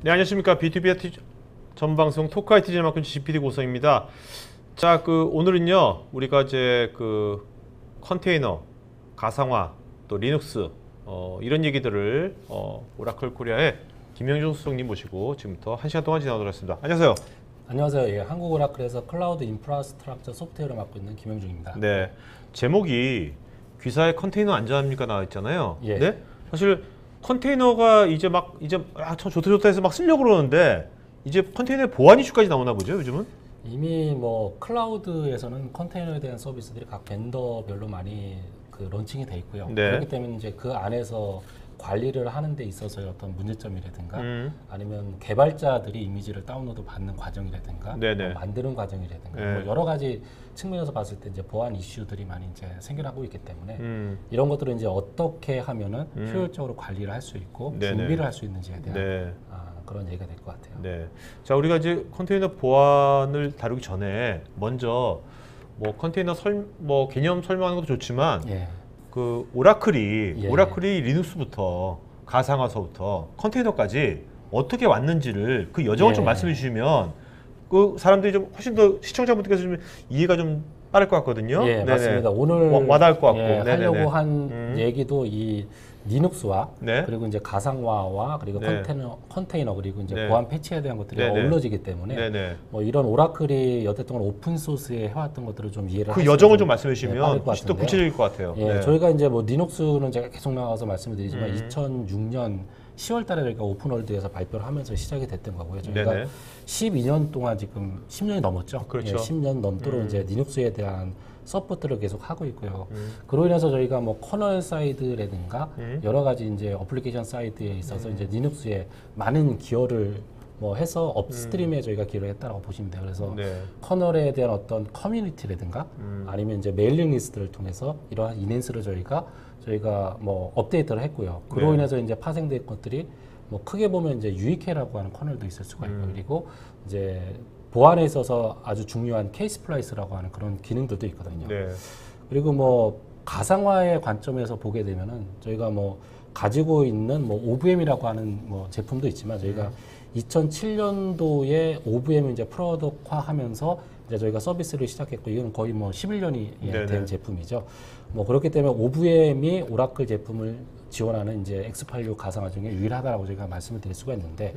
네, 안녕하십니까. B2B 전 방송 토크 IT 제휴만큼 GPD 고성입니다. 자, 오늘은요, 우리가 이제 컨테이너, 가상화, 또 리눅스, 이런 얘기들을 오라클 코리아의 김영중 수석님 모시고 지금부터 1시간 동안 진행하도록 하겠습니다. 안녕하세요. 안녕하세요. 예, 한국 오라클에서 클라우드 인프라스트럭처 소프트웨어를 맡고 있는 김영중입니다. 네, 제목이 귀사에 컨테이너 안전합니까 나와 있잖아요. 예. 네, 사실 컨테이너가 이제 참 좋다 해서 막 쓰려고 그러는데 이제 컨테이너 보안 이슈까지 나오나 보죠, 요즘은? 이미 뭐 클라우드에서는 컨테이너에 대한 서비스들이 각 벤더별로 많이 런칭이 돼 있고요. 네. 그렇기 때문에 이제 그 안에서 관리를 하는 데 있어서의 어떤 문제점이라든가 아니면 개발자들이 이미지를 다운로드 받는 과정이라든가 네네. 만드는 과정이라든가 네. 뭐 여러 가지 측면에서 봤을 때 이제 보안 이슈들이 많이 이제 생겨나고 있기 때문에 음. 이런 것들을 이제 어떻게 하면은 효율적으로 관리를 할 수 있고 네네. 준비를 할 수 있는지에 대한 네. 그런 얘기가 될 것 같아요. 네. 자, 우리가 이제 컨테이너 보안을 다루기 전에 먼저 뭐 컨테이너 개념 설명하는 것도 좋지만 예. 오라클이 예. 리눅스부터 가상화서부터 컨테이너까지 어떻게 왔는지를 그 여정을 예. 좀 말씀해 주시면 사람들이 좀 훨씬 더 시청자분들께서 좀 이해가 좀 빠를 것 같거든요. 예, 네네. 맞습니다. 오늘 와닿을 것 같고. 예, 네네네. 하려고 한 얘기도 이 리눅스와 네. 그리고 이제 가상화와 그리고 네. 컨테이너 그리고 이제 네. 보안 패치에 대한 것들이 네네. 어우러지기 때문에 네네. 뭐 이런 오라클이 여태 동안 오픈 소스에 해왔던 것들을 좀 이해를 그 하시면 여정을 좀 말씀해 빠를 주시면 것 훨씬 더 같은데요. 구체적일 것 같아요. 예, 네. 저희가 이제 뭐 리눅스는 제가 계속 나와서 말씀을 드리지만 2006년 10월 달에 저희가 오픈월드에서 발표를 하면서 시작이 됐던 거고요. 저희가 네네. 12년 동안 지금 10년이 넘었죠. 그렇죠. 예, 10년 넘도록 이제 리눅스에 대한 서포트를 계속 하고 있고요. 그로 인해서 저희가 뭐 커널 사이드라든가 여러 가지 이제 어플리케이션 사이드에 있어서 이제 리눅스에 많은 기여를 뭐 해서 업스트림에 저희가 기여를 했다라고 보시면 돼요. 그래서 네. 커널에 대한 어떤 커뮤니티라든가 아니면 이제 메일링 리스트를 통해서 이러한 이넨스를 저희가 뭐 업데이트를 했고요. 그로 네. 인해서 이제 파생된 것들이 뭐 크게 보면 이제 UEK라고 하는 커널도 있을 수가 있고 그리고 이제 보안에 있어서 아주 중요한 케이스 플라이스라고 하는 그런 기능들도 있거든요. 네. 그리고 뭐 가상화의 관점에서 보게 되면은 저희가 뭐 가지고 있는 뭐 OVM이라고 하는 뭐 제품도 있지만 저희가 2007년도에 OVM을 이제 프로덕화하면서 이제 저희가 서비스를 시작했고 이건 거의 뭐 11년이 네네. 된 제품이죠. 뭐 그렇기 때문에 OVM이 오라클 제품을 지원하는 이제 X86 가상화 중에 유일하다라고 저희가 말씀을 드릴 수가 있는데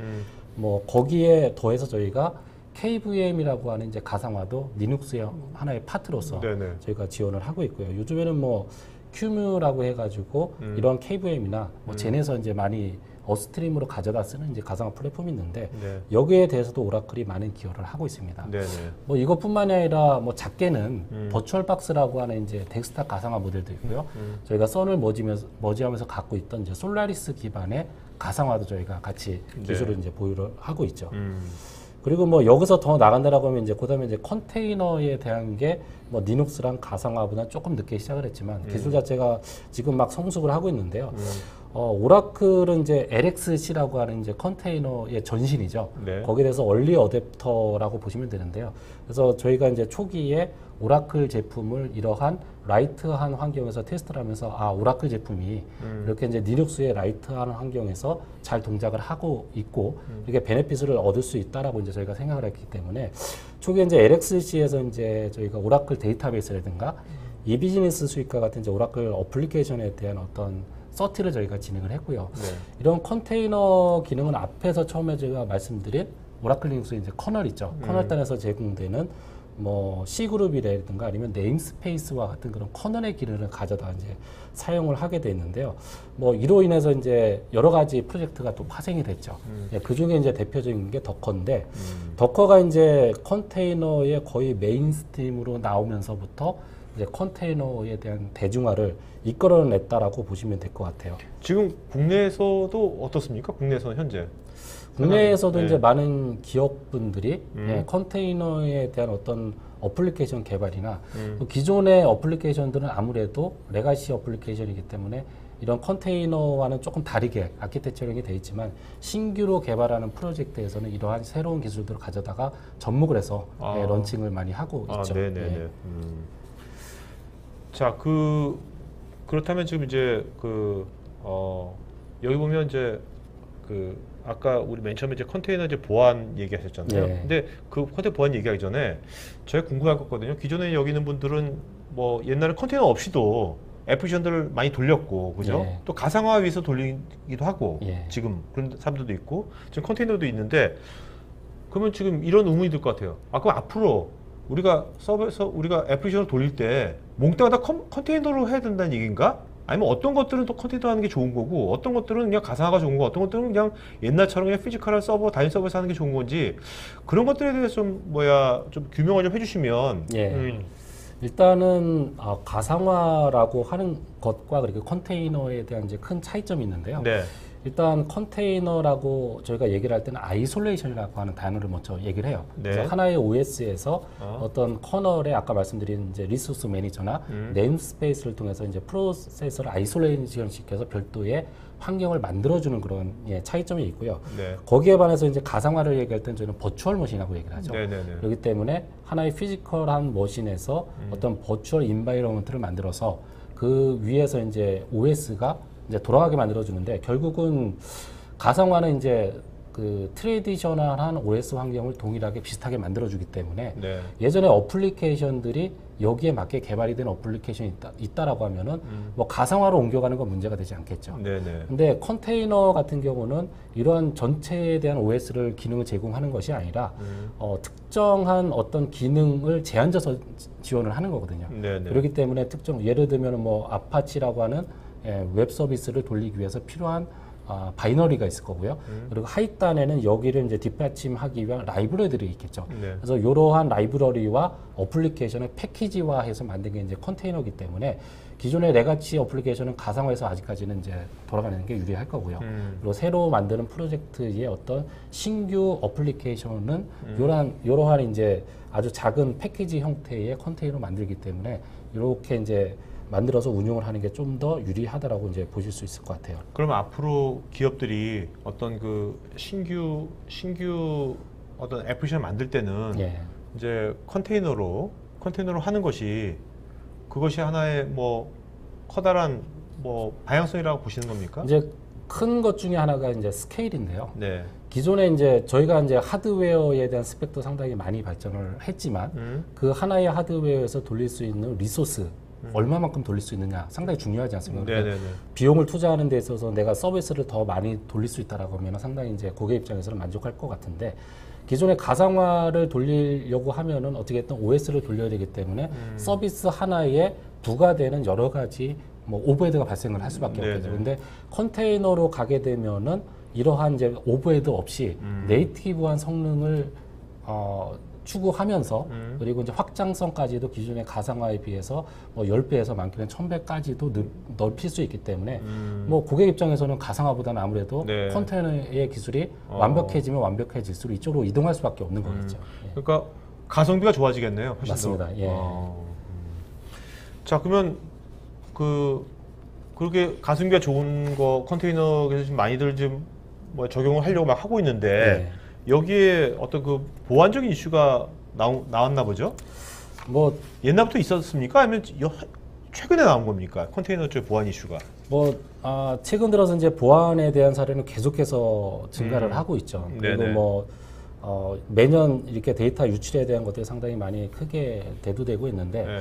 뭐 거기에 더해서 저희가 KVM이라고 하는 이제 가상화도 리눅스의 하나의 파트로서 네네. 저희가 지원을 하고 있고요. 요즘에는 뭐 큐뮤라고 해가지고 이런 KVM이나 뭐 젠에서 이제 많이 어스트림으로 가져다 쓰는 이제 가상화 플랫폼이 있는데 네. 여기에 대해서도 오라클이 많은 기여를 하고 있습니다. 네네. 뭐 이것뿐만이 아니라 뭐 작게는 버추얼박스라고 하는 이제 덱스탑 가상화 모델도 있고요. 저희가 선을 머지하면서 갖고 있던 이제 솔라리스 기반의 가상화도 저희가 같이 기술을 네. 이제 보유를 하고 있죠. 그리고 뭐 여기서 더 나간다라고 하면 이제 그다음에 이제 컨테이너에 대한 게 뭐 리눅스랑 가상화보다 조금 늦게 시작을 했지만 기술 자체가 지금 막 성숙을 하고 있는데요. 오라클은 이제 LXC라고 하는 이제 컨테이너의 전신이죠. 네. 거기에 대해서 얼리 어댑터라고 보시면 되는데요. 그래서 저희가 이제 초기에 오라클 제품을 이러한 라이트한 환경에서 테스트를 하면서 오라클 제품이 이렇게 이제 리눅스의 라이트한 환경에서 잘 동작을 하고 있고 이렇게 베네핏을 얻을 수 있다라고 이제 저희가 생각을 했기 때문에 초기에 이제 LXC에서 이제 저희가 오라클 데이터베이스라든가 이비즈니스 수익과 같은 이제 오라클 어플리케이션에 대한 어떤 서티를 저희가 진행을 했고요. 네. 이런 컨테이너 기능은 앞에서 처음에 제가 말씀드린 오라클 리눅스 이제 커널 있죠. 커널 단에서 제공되는 뭐 C그룹이라든가 아니면 네임스페이스와 같은 그런 커널의 기능을 가져다 이제 사용을 하게 돼 있는데요. 뭐 이로 인해서 이제 여러 가지 프로젝트가 또 파생이 됐죠. 예, 그 중에 이제 대표적인 게 더커인데 더커가 이제 컨테이너의 거의 메인스트림으로 나오면서부터 이제 컨테이너에 대한 대중화를 이끌어냈다라고 보시면 될 것 같아요. 지금 국내에서도 어떻습니까? 국내에서는 현재. 국내에서도 네. 이제 많은 기업분들이 예, 컨테이너에 대한 어떤 어플리케이션 개발이나 또 기존의 어플리케이션들은 아무래도 레가시 어플리케이션이기 때문에 이런 컨테이너와는 조금 다르게 아키텍처링이 되어 있지만 신규로 개발하는 프로젝트에서는 이러한 새로운 기술들을 가져다가 접목을 해서 예, 런칭을 많이 하고 있죠. 네네네. 예. 자, 그렇다면 지금 이제 여기 보면 이제 아까 우리 맨 처음에 이제 컨테이너 이제 보안 얘기하셨잖아요. 네. 근데 그 컨테이너 보안 얘기하기 전에 제가 궁금할 것 같거든요. 기존에 여기 있는 분들은 뭐 옛날에 컨테이너 없이도 애플리케이션들을 많이 돌렸고, 그죠? 예. 또 가상화 위해서 돌리기도 하고, 예. 지금 그런 사람들도 있고, 지금 컨테이너도 있는데, 그러면 지금 이런 의문이 들 것 같아요. 아, 그럼 앞으로 우리가 서버에서 우리가 애플리케이션을 돌릴 때 몽땅 다 컨테이너로 해야 된다는 얘기인가? 아니면 어떤 것들은 또 컨테이너 하는 게 좋은 거고, 어떤 것들은 그냥 가상화가 좋은 거, 어떤 것들은 그냥 옛날처럼 그냥 피지컬한 서버, 단일 서버에서 하는 게 좋은 건지, 그런 것들에 대해서 좀 규명을 좀 해주시면. 예. 일단은 가상화라고 하는 것과 그리고 컨테이너에 대한 이제 큰 차이점이 있는데요. 네. 일단 컨테이너라고 저희가 얘기를 할 때는 아이솔레이션이라고 하는 단어를 먼저 얘기를 해요. 네. 그래서 하나의 OS에서 어떤 커널에 아까 말씀드린 이제 리소스 매니저나 네임스페이스를 통해서 이제 프로세서를 아이솔레이션 시켜서 별도의 환경을 만들어주는 그런 차이점이 있고요. 네. 거기에 반해서 이제 가상화를 얘기할 때는 저희는 버추얼 머신이라고 얘기를 하죠. 네네네. 그렇기 때문에 하나의 피지컬한 머신에서 어떤 버추얼 인바이러먼트를 만들어서 그 위에서 이제 OS가 이제 돌아가게 만들어주는데, 결국은 가상화는 이제 그 트레디셔널한 OS 환경을 동일하게 비슷하게 만들어주기 때문에 네. 예전에 어플리케이션들이 여기에 맞게 개발이 된 어플리케이션이 있다라고 하면은 뭐 가상화로 옮겨가는 건 문제가 되지 않겠죠. 네네. 근데 컨테이너 같은 경우는 이러한 전체에 대한 OS를 기능을 제공하는 것이 아니라 특정한 어떤 기능을 제한져서 지원을 하는 거거든요. 네네. 그렇기 때문에 예를 들면 뭐 아파치라고 하는 웹 서비스를 돌리기 위해서 필요한 바이너리가 있을 거고요. 그리고 하위단에는 여기를 이제 뒷받침하기 위한 라이브러리들이 있겠죠. 네. 그래서 이러한 라이브러리와 어플리케이션을 패키지화해서 만든 게 이제 컨테이너이기 때문에 기존의 레가치 어플리케이션은 가상화해서 아직까지는 이제 돌아가는 게 유리할 거고요. 그리고 새로 만드는 프로젝트의 어떤 신규 어플리케이션은 이러한 이제 아주 작은 패키지 형태의 컨테이너 만들기 때문에 이렇게 이제 만들어서 운용을 하는 게 좀 더 유리하다라고 이제 보실 수 있을 것 같아요. 그러면 앞으로 기업들이 어떤 그 신규 어떤 애플리케이션 만들 때는 예. 이제 컨테이너로 하는 그것이 하나의 뭐 커다란 뭐 방향성이라고 보시는 겁니까? 이제 큰 것 중에 하나가 이제 스케일인데요. 네. 기존에 이제 저희가 이제 하드웨어에 대한 스펙도 상당히 많이 발전을 했지만 그 하나의 하드웨어에서 돌릴 수 있는 리소스 얼마만큼 돌릴 수 있느냐 상당히 중요하지 않습니까? 네네네. 비용을 투자하는 데 있어서 내가 서비스를 더 많이 돌릴 수 있다라고 하면 상당히 이제 고객 입장에서는 만족할 것 같은데, 기존에 가상화를 돌리려고 하면은 어떻게든 OS를 돌려야 되기 때문에 서비스 하나에 부과되는 여러 가지 뭐 오버헤드가 발생을 할 수밖에 없겠죠. 근데 컨테이너로 가게 되면은 이러한 이제 오버헤드 없이 네이티브한 성능을 추구하면서 그리고 이제 확장성까지도 기존의 가상화에 비해서 뭐 10배에서 많게는 1000배까지도 넓힐 수 있기 때문에 뭐 고객 입장에서는 가상화보다는 아무래도 네. 컨테이너의 기술이 완벽해지면 완벽해질수록 이쪽으로 이동할 수밖에 없는 거겠죠. 예. 그러니까 가성비가 좋아지겠네요. 훨씬 맞습니다. 더. 예. 자, 그러면 그렇게 가성비가 좋은 거 컨테이너에서 지금 많이들 좀 뭐 적용을 하려고 막 하고 있는데 여기에 어떤 그 보안적인 이슈가 나왔나 보죠? 뭐 옛날부터 있었습니까? 아니면 최근에 나온 겁니까? 컨테이너 쪽 보안 이슈가? 최근 들어서 이제 보안에 대한 사례는 계속해서 증가를 하고 있죠. 그리고 네네. 매년 이렇게 데이터 유출에 대한 것들이 상당히 많이 크게 대두되고 있는데, 네.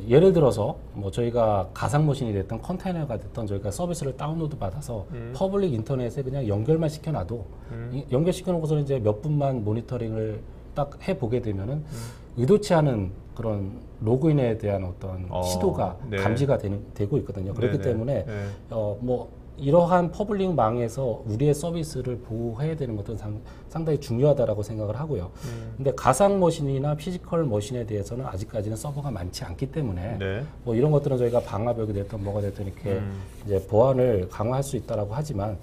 예를 들어서 뭐 저희가 가상머신이 됐던 컨테이너가 됐던 저희가 서비스를 다운로드 받아서 퍼블릭 인터넷에 그냥 연결만 시켜놔도 연결시켜 놓고서 이제 몇 분만 모니터링을 딱 해보게 되면은 의도치 않은 그런 로그인에 대한 어떤 시도가 네. 감지가 되고 있거든요. 그렇기 네네. 때문에 네. 이러한 퍼블릭 망에서 우리의 서비스를 보호해야 되는 것도 상당히 중요하다라고 생각을 하고요. 근데 가상 머신이나 피지컬 머신에 대해서는 아직까지는 서버가 많지 않기 때문에 네. 뭐 이런 것들은 저희가 방화벽이 됐든 뭐가 됐든 이렇게 이제 보안을 강화할 수 있다라고 하지만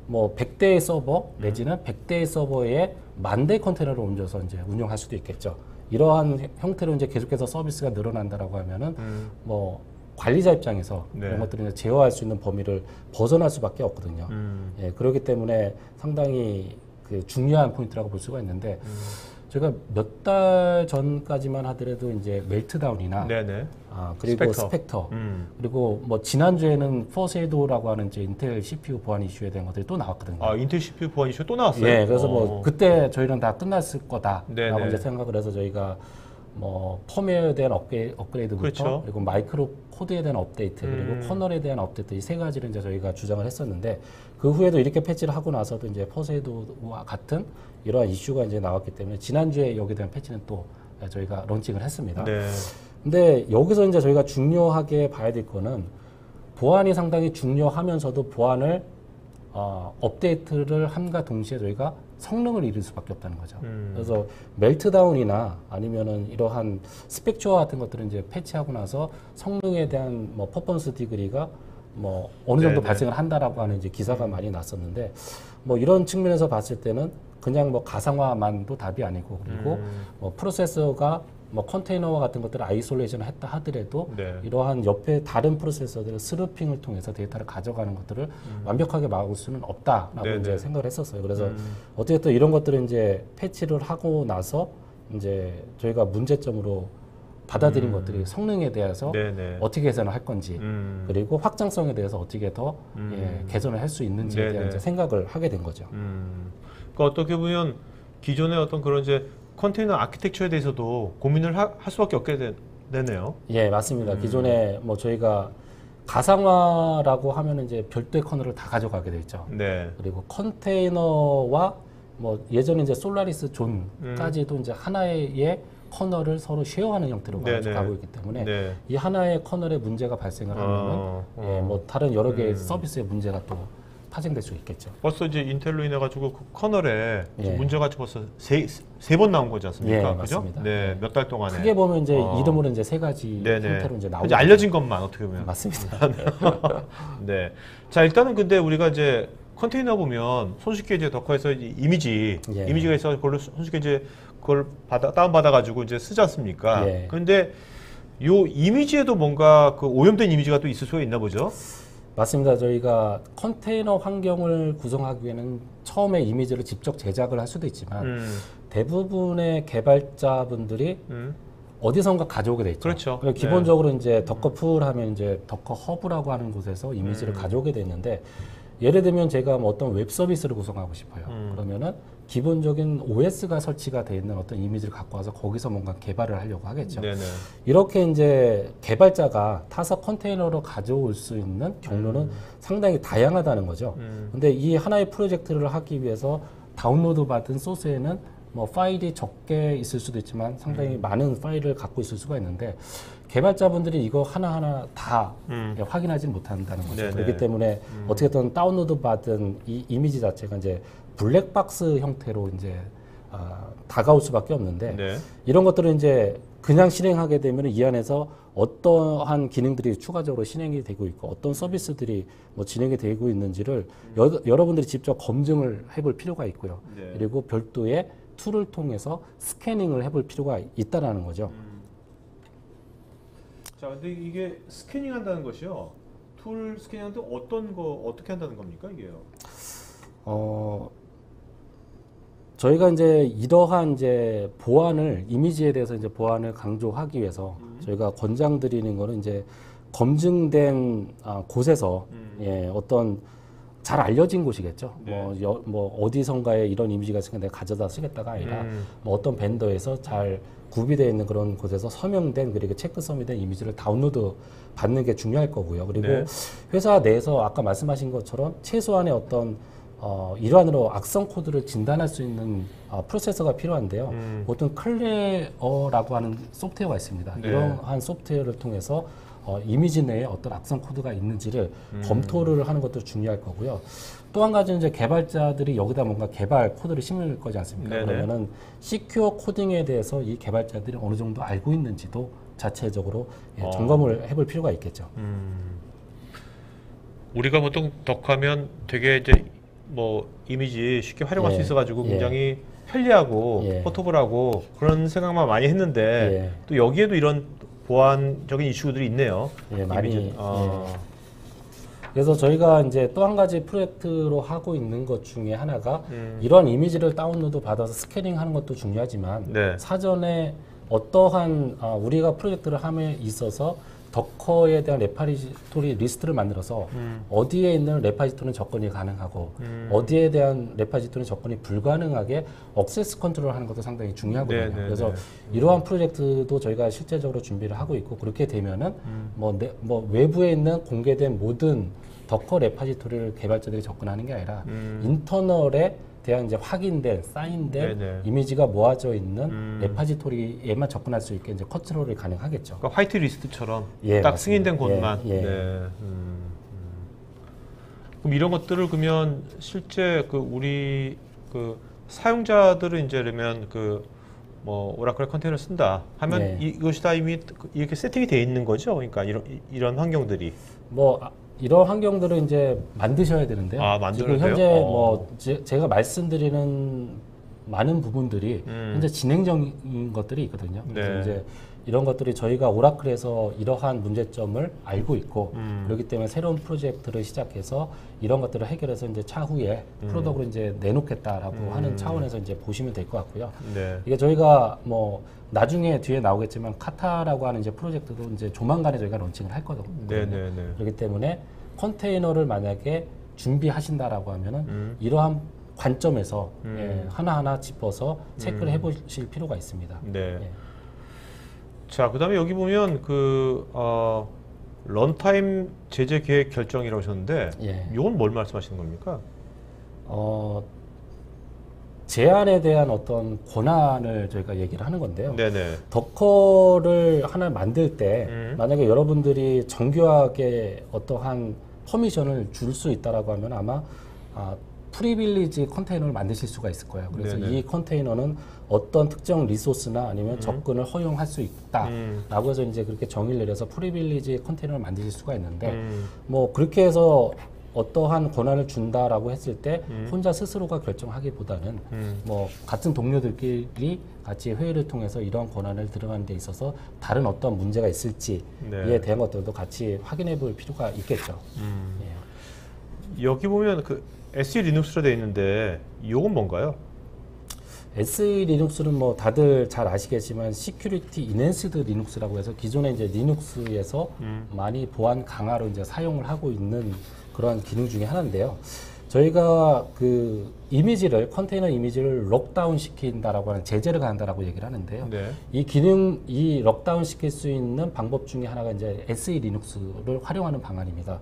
뭐 100대의 서버 내지는 100대의 서버에 10,000대 컨테이너를 옮겨서 이제 운영할 수도 있겠죠. 이러한 형태로 이제 계속해서 서비스가 늘어난다라고 하면은 뭐 관리자 입장에서 네. 이런 것들을 이제 제어할 수 있는 범위를 벗어날 수밖에 없거든요. 예, 그렇기 때문에 상당히 그 중요한 포인트라고 볼 수가 있는데 제가 몇 달 전까지만 하더라도 이제 멜트다운이나 네네. 그리고 스펙터 그리고 뭐 지난주에는 포세이도라고 하는 이제 인텔 CPU 보안 이슈에 대한 것들이 또 나왔거든요. 인텔 CPU 보안 이슈 또 나왔어요? 예, 그래서 뭐 그때 저희는 다 끝났을 거다라고 네네. 이제 생각을 해서 저희가 뭐 펌웨어에 대한 업그레이드부터 그렇죠. 그리고 마이크로 코드에 대한 업데이트 그리고 커널에 대한 업데이트 이 세 가지를 이제 저희가 주장을 했었는데 그 후에도 이렇게 패치를 하고 나서도 이제 포세이도와 같은 이러한 이슈가 이제 나왔기 때문에 지난주에 여기에 대한 패치는 또 저희가 론칭을 했습니다. 네. 근데 여기서 이제 저희가 중요하게 봐야 될 거는 보안이 상당히 중요하면서도 보안을 업데이트를 함과 동시에 저희가 성능을 잃을 수밖에 없다는 거죠. 그래서 멜트다운이나 아니면은 이러한 스펙추어 같은 것들은 이제 패치하고 나서 성능에 대한 뭐 퍼포먼스 디그리가 뭐 어느 정도 네네. 발생을 한다라고 하는 이제 기사가 많이 났었는데 뭐 이런 측면에서 봤을 때는 그냥 뭐 가상화만도 답이 아니고 그리고 뭐 프로세서가 뭐 컨테이너와 같은 것들을 아이솔레이션을 했다 하더라도 네. 이러한 옆에 다른 프로세서들을 스루핑을 통해서 데이터를 가져가는 것들을 완벽하게 막을 수는 없다라고 네네. 이제 생각을 했었어요. 그래서 어쨌든 이런 것들을 이제 패치를 하고 나서 이제 저희가 문제점으로 받아들인 것들이 성능에 대해서 네네. 어떻게 개선을 할 건지 그리고 확장성에 대해서 어떻게 더 개선을 할 수 있는지에 네네. 대한 이제 생각을 하게 된 거죠. 그러니까 어떻게 보면 기존의 어떤 그런 이제 컨테이너 아키텍처에 대해서도 고민을 할 수밖에 없게 되네요. 예, 맞습니다. 기존에 뭐 저희가 가상화라고 하면 이제 별도의 커널을 다 가져가게 돼 있죠. 네. 그리고 컨테이너와 뭐 예전에 이제 솔라리스 존까지도 이제 하나의 커널을 서로 쉐어하는 형태로 네네. 가고 있기 때문에 네. 이 하나의 커널에 문제가 발생을 하면은 예, 뭐 다른 여러 개의 서비스에 문제가 또 파생될 수 있겠죠. 벌써 이제 인텔로 인해 가지고 그 커널에 예. 문제가 벌써 세 번 나온 거지 않습니까? 예, 그죠? 맞습니다. 네, 몇 달 동안에. 크게 보면 이제 이름으로 이제 세 가지 네네. 형태로 이제 나오고 이제 알려진 것만 어떻게 보면. 맞습니다. 네. 자, 일단은 근데 우리가 이제 컨테이너 보면 손쉽게 이제 덕화에서 예. 이미지가 있어서 그걸로 손쉽게 이제 그걸 다운받아 가지고 이제 쓰지 않습니까? 예. 근데 요 이미지에도 뭔가 그 오염된 이미지가 또 있을 수가 있나 보죠? 맞습니다. 저희가 컨테이너 환경을 구성하기에는 처음에 이미지를 직접 제작을 할 수도 있지만 대부분의 개발자분들이 어디선가 가져오게 돼 있죠. 그렇죠. 그리고 기본적으로 이제 더커풀 하면 이제 더커 허브라고 하는 곳에서 이미지를 가져오게 되는데 예를 들면 제가 뭐 어떤 웹 서비스를 구성하고 싶어요. 그러면은 기본적인 OS가 설치가 되어 있는 어떤 이미지를 갖고 와서 거기서 뭔가 개발을 하려고 하겠죠. 네네. 이렇게 이제 개발자가 타사 컨테이너로 가져올 수 있는 경로는 상당히 다양하다는 거죠. 근데 이 하나의 프로젝트를 하기 위해서 다운로드 받은 소스에는 뭐 파일이 적게 있을 수도 있지만 상당히 많은 파일을 갖고 있을 수가 있는데 개발자분들이 이거 하나하나 다 확인하지 못한다는 거죠. 네네. 그렇기 때문에 어떻게든 다운로드 받은 이 이미지 자체가 이제 블랙박스 형태로 이제 다가올 수밖에 없는데 네. 이런 것들을 이제 그냥 실행하게 되면 이 안에서 어떠한 기능들이 추가적으로 실행이 되고 있고 어떤 서비스들이 뭐 진행이 되고 있는지를 여러분들이 직접 검증을 해볼 필요가 있고요. 네. 그리고 별도의 툴을 통해서 스캐닝을 해볼 필요가 있다라는 거죠. 자, 근데 이게 스캐닝 한다는 것이요. 툴 스캐닝 하는데 어떻게 한다는 겁니까, 이게요? 저희가 이제 이러한 이제 보안을 이미지에 대해서 이제 보안을 강조하기 위해서 저희가 권장드리는 거는 이제 검증된 곳에서 예, 어떤 잘 알려진 곳이겠죠. 네. 뭐 어디선가에 이런 이미지가 있으니까 내가 가져다 쓰겠다가 아니라 뭐 어떤 벤더에서 잘 구비되어 있는 그런 곳에서 서명된 그리고 체크 서밋된 이미지를 다운로드 받는 게 중요할 거고요. 그리고 네. 회사 내에서 아까 말씀하신 것처럼 최소한의 어떤 일환으로 악성 코드를 진단할 수 있는 프로세서가 필요한데요. 보통 클레어라고 하는 소프트웨어가 있습니다. 네. 이러한 소프트웨어를 통해서 이미지 내에 어떤 악성 코드가 있는지를 검토를 하는 것도 중요할 거고요. 또 한 가지는 이제 개발자들이 여기다 뭔가 개발 코드를 심을 거지 않습니까? 네네. 그러면은 시큐어 코딩에 대해서 이 개발자들이 어느 정도 알고 있는지도 자체적으로 점검을 해볼 필요가 있겠죠. 우리가 보통 덕하면 되게 이제 뭐 이미지 쉽게 활용할 예. 수 있어가지고 예. 굉장히 편리하고 예. 포터블하고 그런 생각만 많이 했는데 예. 또 여기에도 이런 보안적인 이슈들이 있네요. 예, 많이 이미지. 그래서 저희가 이제 또 한 가지 프로젝트로 하고 있는 것 중에 하나가 이러한 이미지를 다운로드 받아서 스캐닝하는 것도 중요하지만 네. 사전에 어떠한 우리가 프로젝트를 함에 있어서 덕커에 대한 레파지토리 리스트를 만들어서 어디에 있는 레파지토리는 접근이 가능하고 어디에 대한 레파지토리는 접근이 불가능하게 억세스 컨트롤을 하는 것도 상당히 중요하거든요. 네, 네, 그래서 네. 이러한 프로젝트도 저희가 실제적으로 준비를 하고 있고 그렇게 되면은 뭐 외부에 있는 공개된 모든 덕커 레파지토리를 개발자들이 접근하는 게 아니라 인터널에 대한 이제 확인된, 사인된 네네. 이미지가 모아져 있는 레파지토리에만 접근할 수 있게 이제 컨트롤이 가능하겠죠. 그러니까 화이트 리스트처럼 예, 딱 맞습니다. 승인된 곳만. 예, 예. 네. 그럼 이런 것들을 그러면 실제 그 우리 그 사용자들은 이제 그러면 그 뭐 오라클 컨테이너를 쓴다 하면 예. 이것이 다 이미 이렇게 세팅이 돼 있는 거죠. 그러니까 이런 환경들이. 이런 환경들을 이제 만드셔야 되는데요. 아, 만들어야 지금 현재 돼요? 뭐 제가 말씀드리는 많은 부분들이 현재 진행적인 것들이 있거든요. 그래서 네. 이제 이런 것들이 저희가 오라클에서 이러한 문제점을 알고 있고 그렇기 때문에 새로운 프로젝트를 시작해서 이런 것들을 해결해서 이제 차후에 프로덕으로 이제 내놓겠다라고 하는 차원에서 이제 보시면 될 것 같고요. 네. 이게 저희가 뭐 나중에 뒤에 나오겠지만 카타라고 하는 이제 프로젝트도 이제 조만간에 저희가 론칭을 할 거거든요. 네네네. 그렇기 때문에 컨테이너를 만약에 준비하신다라고 하면은 이러한 관점에서 하나하나 짚어서 체크를 해보실 필요가 있습니다. 네. 예. 자, 그다음에 여기 보면 그 런타임 제재 계획 결정이라고 하셨는데 예. 이건 뭘 말씀하시는 겁니까? 제안에 대한 어떤 권한을 저희가 얘기를 하는 건데요. 네네. 덕커를 하나 만들 때 만약에 여러분들이 정교하게 어떠한 퍼미션을 줄 수 있다라고 하면 아마 프리빌리지 컨테이너를 만드실 수가 있을 거예요. 그래서 네네. 이 컨테이너는 어떤 특정 리소스나 아니면 접근을 허용할 수 있다라고 해서 이제 그렇게 정의를 내려서 프리빌리지 컨테이너를 만드실 수가 있는데 뭐 그렇게 해서 어떠한 권한을 준다라고 했을 때 혼자 스스로가 결정하기보다는 뭐 같은 동료들끼리 같이 회의를 통해서 이러한 권한을 들어가는 데 있어서 다른 어떤 문제가 있을지에 네. 대한 것들도 같이 확인해 볼 필요가 있겠죠. 예. 여기 보면 그 SE 리눅스로 되어 있는데 이건 뭔가요? SE 리눅스는 뭐 다들 잘 아시겠지만 시큐리티 인핸스드 리눅스라고 해서 기존에 이제 리눅스에서 많이 보안 강화로 이제 사용을 하고 있는 그러한 기능 중에 하나인데요. 저희가 그 이미지를 컨테이너 이미지를 록다운 시킨다라고 하는 제재를 가한다라고 얘기를 하는데요. 네. 이 록다운 시킬 수 있는 방법 중에 하나가 이제 SE 리눅스를 활용하는 방안입니다.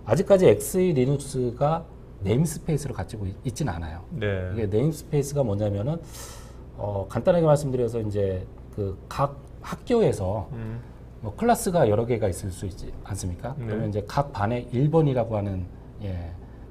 아직까지 SE 리눅스가 네임스페이스를 가지고 있지는 않아요. 네. 이게 네임스페이스가 뭐냐면은 간단하게 말씀드려서 이제 그 각 학교에서 뭐 클래스가 여러 개가 있을 수 있지 않습니까? 네. 그러면 이제 각 반에 1번이라고 하는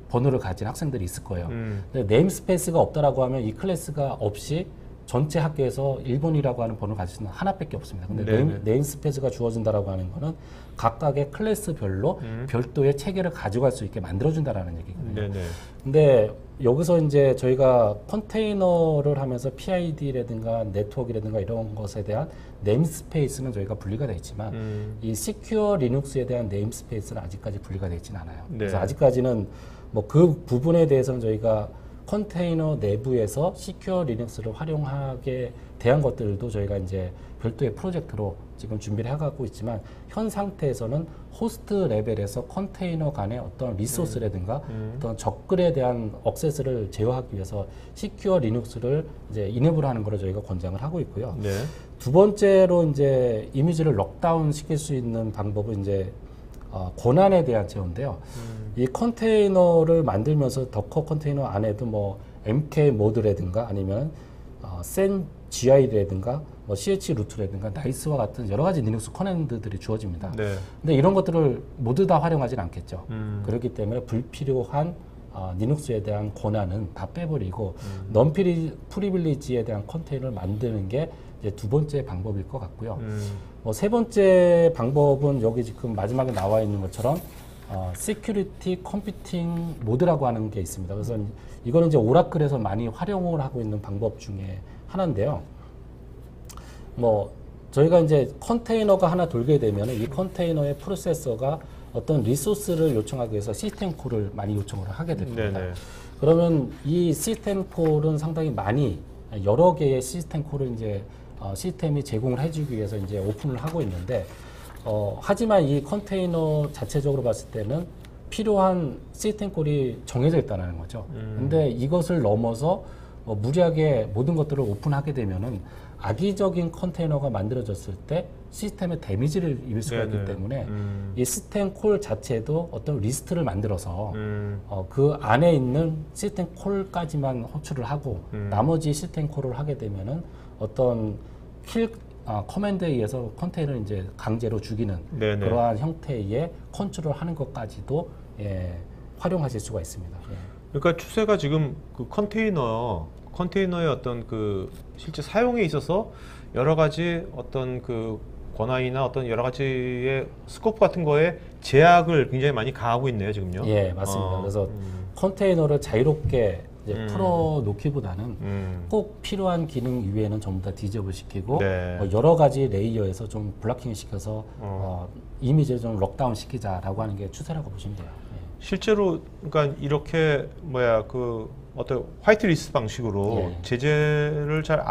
번호를 가진 학생들이 있을 거예요. 근데 네임스페이스가 없다라고 하면 이 클래스가 없이 전체 학교에서 1번이라고 하는 번호를 가질 수는 하나밖에 없습니다. 근데 네네. 네임스페이스가 주어진다라고 하는 거는 각각의 클래스별로 별도의 체계를 가져갈 수 있게 만들어준다라는 얘기거든요. 네네. 근데 여기서 이제 저희가 컨테이너를 하면서 PID라든가 네트워크라든가 이런 것에 대한 네임스페이스는 저희가 분리가 되어 있지만 이 시큐어 리눅스에 대한 네임스페이스는 아직까지 분리가 되어 있지는 않아요. 네. 그래서 아직까지는 뭐 그 부분에 대해서는 저희가 컨테이너 내부에서 시큐어 리눅스를 활용하게 대한 것들도 저희가 이제 별도의 프로젝트로 지금 준비를 해가고 있지만 현 상태에서는 호스트 레벨에서 컨테이너 간의 어떤 리소스라든가 어떤 접근에 대한 억세스를 제어하기 위해서 시큐어 리눅스를 이제 이네블 하는 것을 저희가 권장을 하고 있고요. 네. 두 번째로 이제 이미지를 록다운 시킬 수 있는 방법은 이제 권한에 대한 제어인데요. 이 컨테이너를 만들면서 덕커 컨테이너 안에도 뭐 MK 모드라든가 아니면 센 GI라든가 뭐 CH 루트라든가 나이스와 같은 여러 가지 리눅스 커맨드들이 주어집니다. 네. 근데 이런 것들을 모두 다 활용하진 않겠죠. 그렇기 때문에 불필요한 리눅스에 대한 권한은 다 빼버리고 프리빌리지에 대한 컨테이너를 만드는 게 이제 두 번째 방법일 것 같고요. 세 번째 방법은 여기 지금 마지막에 나와 있는 것처럼 시큐리티 컴퓨팅 모드라고 하는 게 있습니다. 그래서 이거는 이제 오라클에서 많이 활용을 하고 있는 방법 중에 하나인데요. 뭐 저희가 이제 컨테이너가 하나 돌게 되면 이 컨테이너의 프로세서가 어떤 리소스를 요청하기 위해서 시스템 콜을 많이 요청을 하게 됩니다. 네네. 그러면 이 시스템 콜은 상당히 많이 여러 개의 시스템 콜을 이제 시스템이 제공을 해주기 위해서 이제 오픈을 하고 있는데 하지만 이 컨테이너 자체적으로 봤을 때는 필요한 시스템 콜이 정해져 있다는 거죠. 근데 이것을 넘어서 무리하게 모든 것들을 오픈하게 되면은 악의적인 컨테이너가 만들어졌을 때 시스템에 데미지를 입을 수가 있기 때문에 이 시스템 콜 자체도 어떤 리스트를 만들어서 그 안에 있는 시스템 콜까지만 호출을 하고 나머지 시스템 콜을 하게 되면은 어떤 커맨드에 의해서 컨테이너를 이제 강제로 죽이는 네네. 그러한 형태의 컨트롤 하는 것까지도 활용하실 수가 있습니다. 그러니까 추세가 지금 그 컨테이너의 어떤 그 실제 사용에 있어서 여러 가지 어떤 그 권한이나 어떤 여러 가지의 스코프 같은 거에 제약을 굉장히 많이 가하고 있네요, 지금요. 예, 맞습니다. 그래서 컨테이너를 자유롭게 이제 풀어놓기보다는 꼭 필요한 기능 이외에는 전부 다 디제블 시키고 네. 여러 가지 레이어에서 좀 블락킹 시켜서 이미지를 좀 록다운 시키자라고 하는 게 추세라고 보시면 돼요. 실제로 그러니까 이렇게 그 어떤 화이트리스트 방식으로 제재를 잘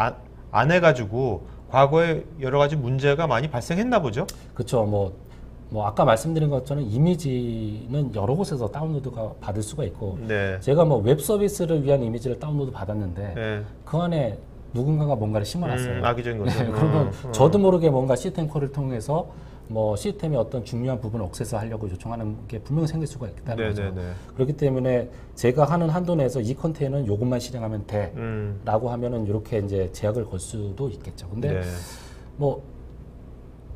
안 해가지고 과거에 여러 가지 문제가 많이 발생했나 보죠. 그렇죠. 뭐 아까 말씀드린 것처럼 이미지는 여러 곳에서 다운로드가 받을 수가 있고 네. 제가 뭐 웹 서비스를 위한 이미지를 다운로드 받았는데 네. 그 안에 누군가가 뭔가를 심어놨어요. 악의적인 거죠. 그러면 저도 모르게 뭔가 시스템 콜을 통해서 뭐 시스템의 어떤 중요한 부분을 액세스하려고 요청하는 게 분명히 생길 수가 있다는 거죠. 그렇기 때문에 제가 하는 한도 내에서 이 컨테이너는 요것만 실행하면 돼라고 하면은 이렇게 이제 제약을 걸 수도 있겠죠. 근데 뭐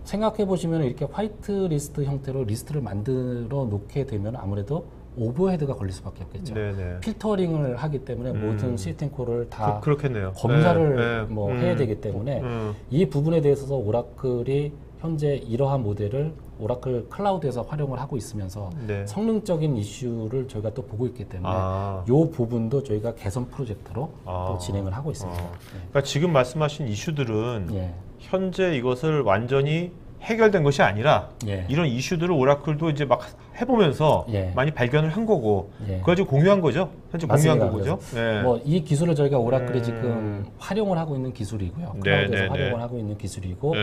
생각해 보시면 이렇게 화이트 리스트 형태로 리스트를 만들어 놓게 되면 아무래도 오버헤드가 걸릴 수밖에 없겠죠. 필터링을 하기 때문에 모든 시스템 콜을 다 그렇겠네요. 검사를 해야 되기 때문에 이 부분에 대해서 오라클이 현재 이러한 모델을 오라클 클라우드에서 활용을 하고 있으면서 성능적인 이슈를 저희가 또 보고 있기 때문에 이 부분도 저희가 개선 프로젝트로 또 진행을 하고 있습니다. 그러니까 지금 말씀하신 이슈들은 현재 이것을 완전히 해결된 것이 아니라 이런 이슈들을 오라클도 이제 막 해보면서 많이 발견을 한 거고 그걸 가지고 공유한 거죠. 현재 공유한 거죠. 뭐 이 기술을 저희가 오라클이 지금 활용을 하고 있는 기술이고요. 클라우드에서 활용을 하고 있는 기술이고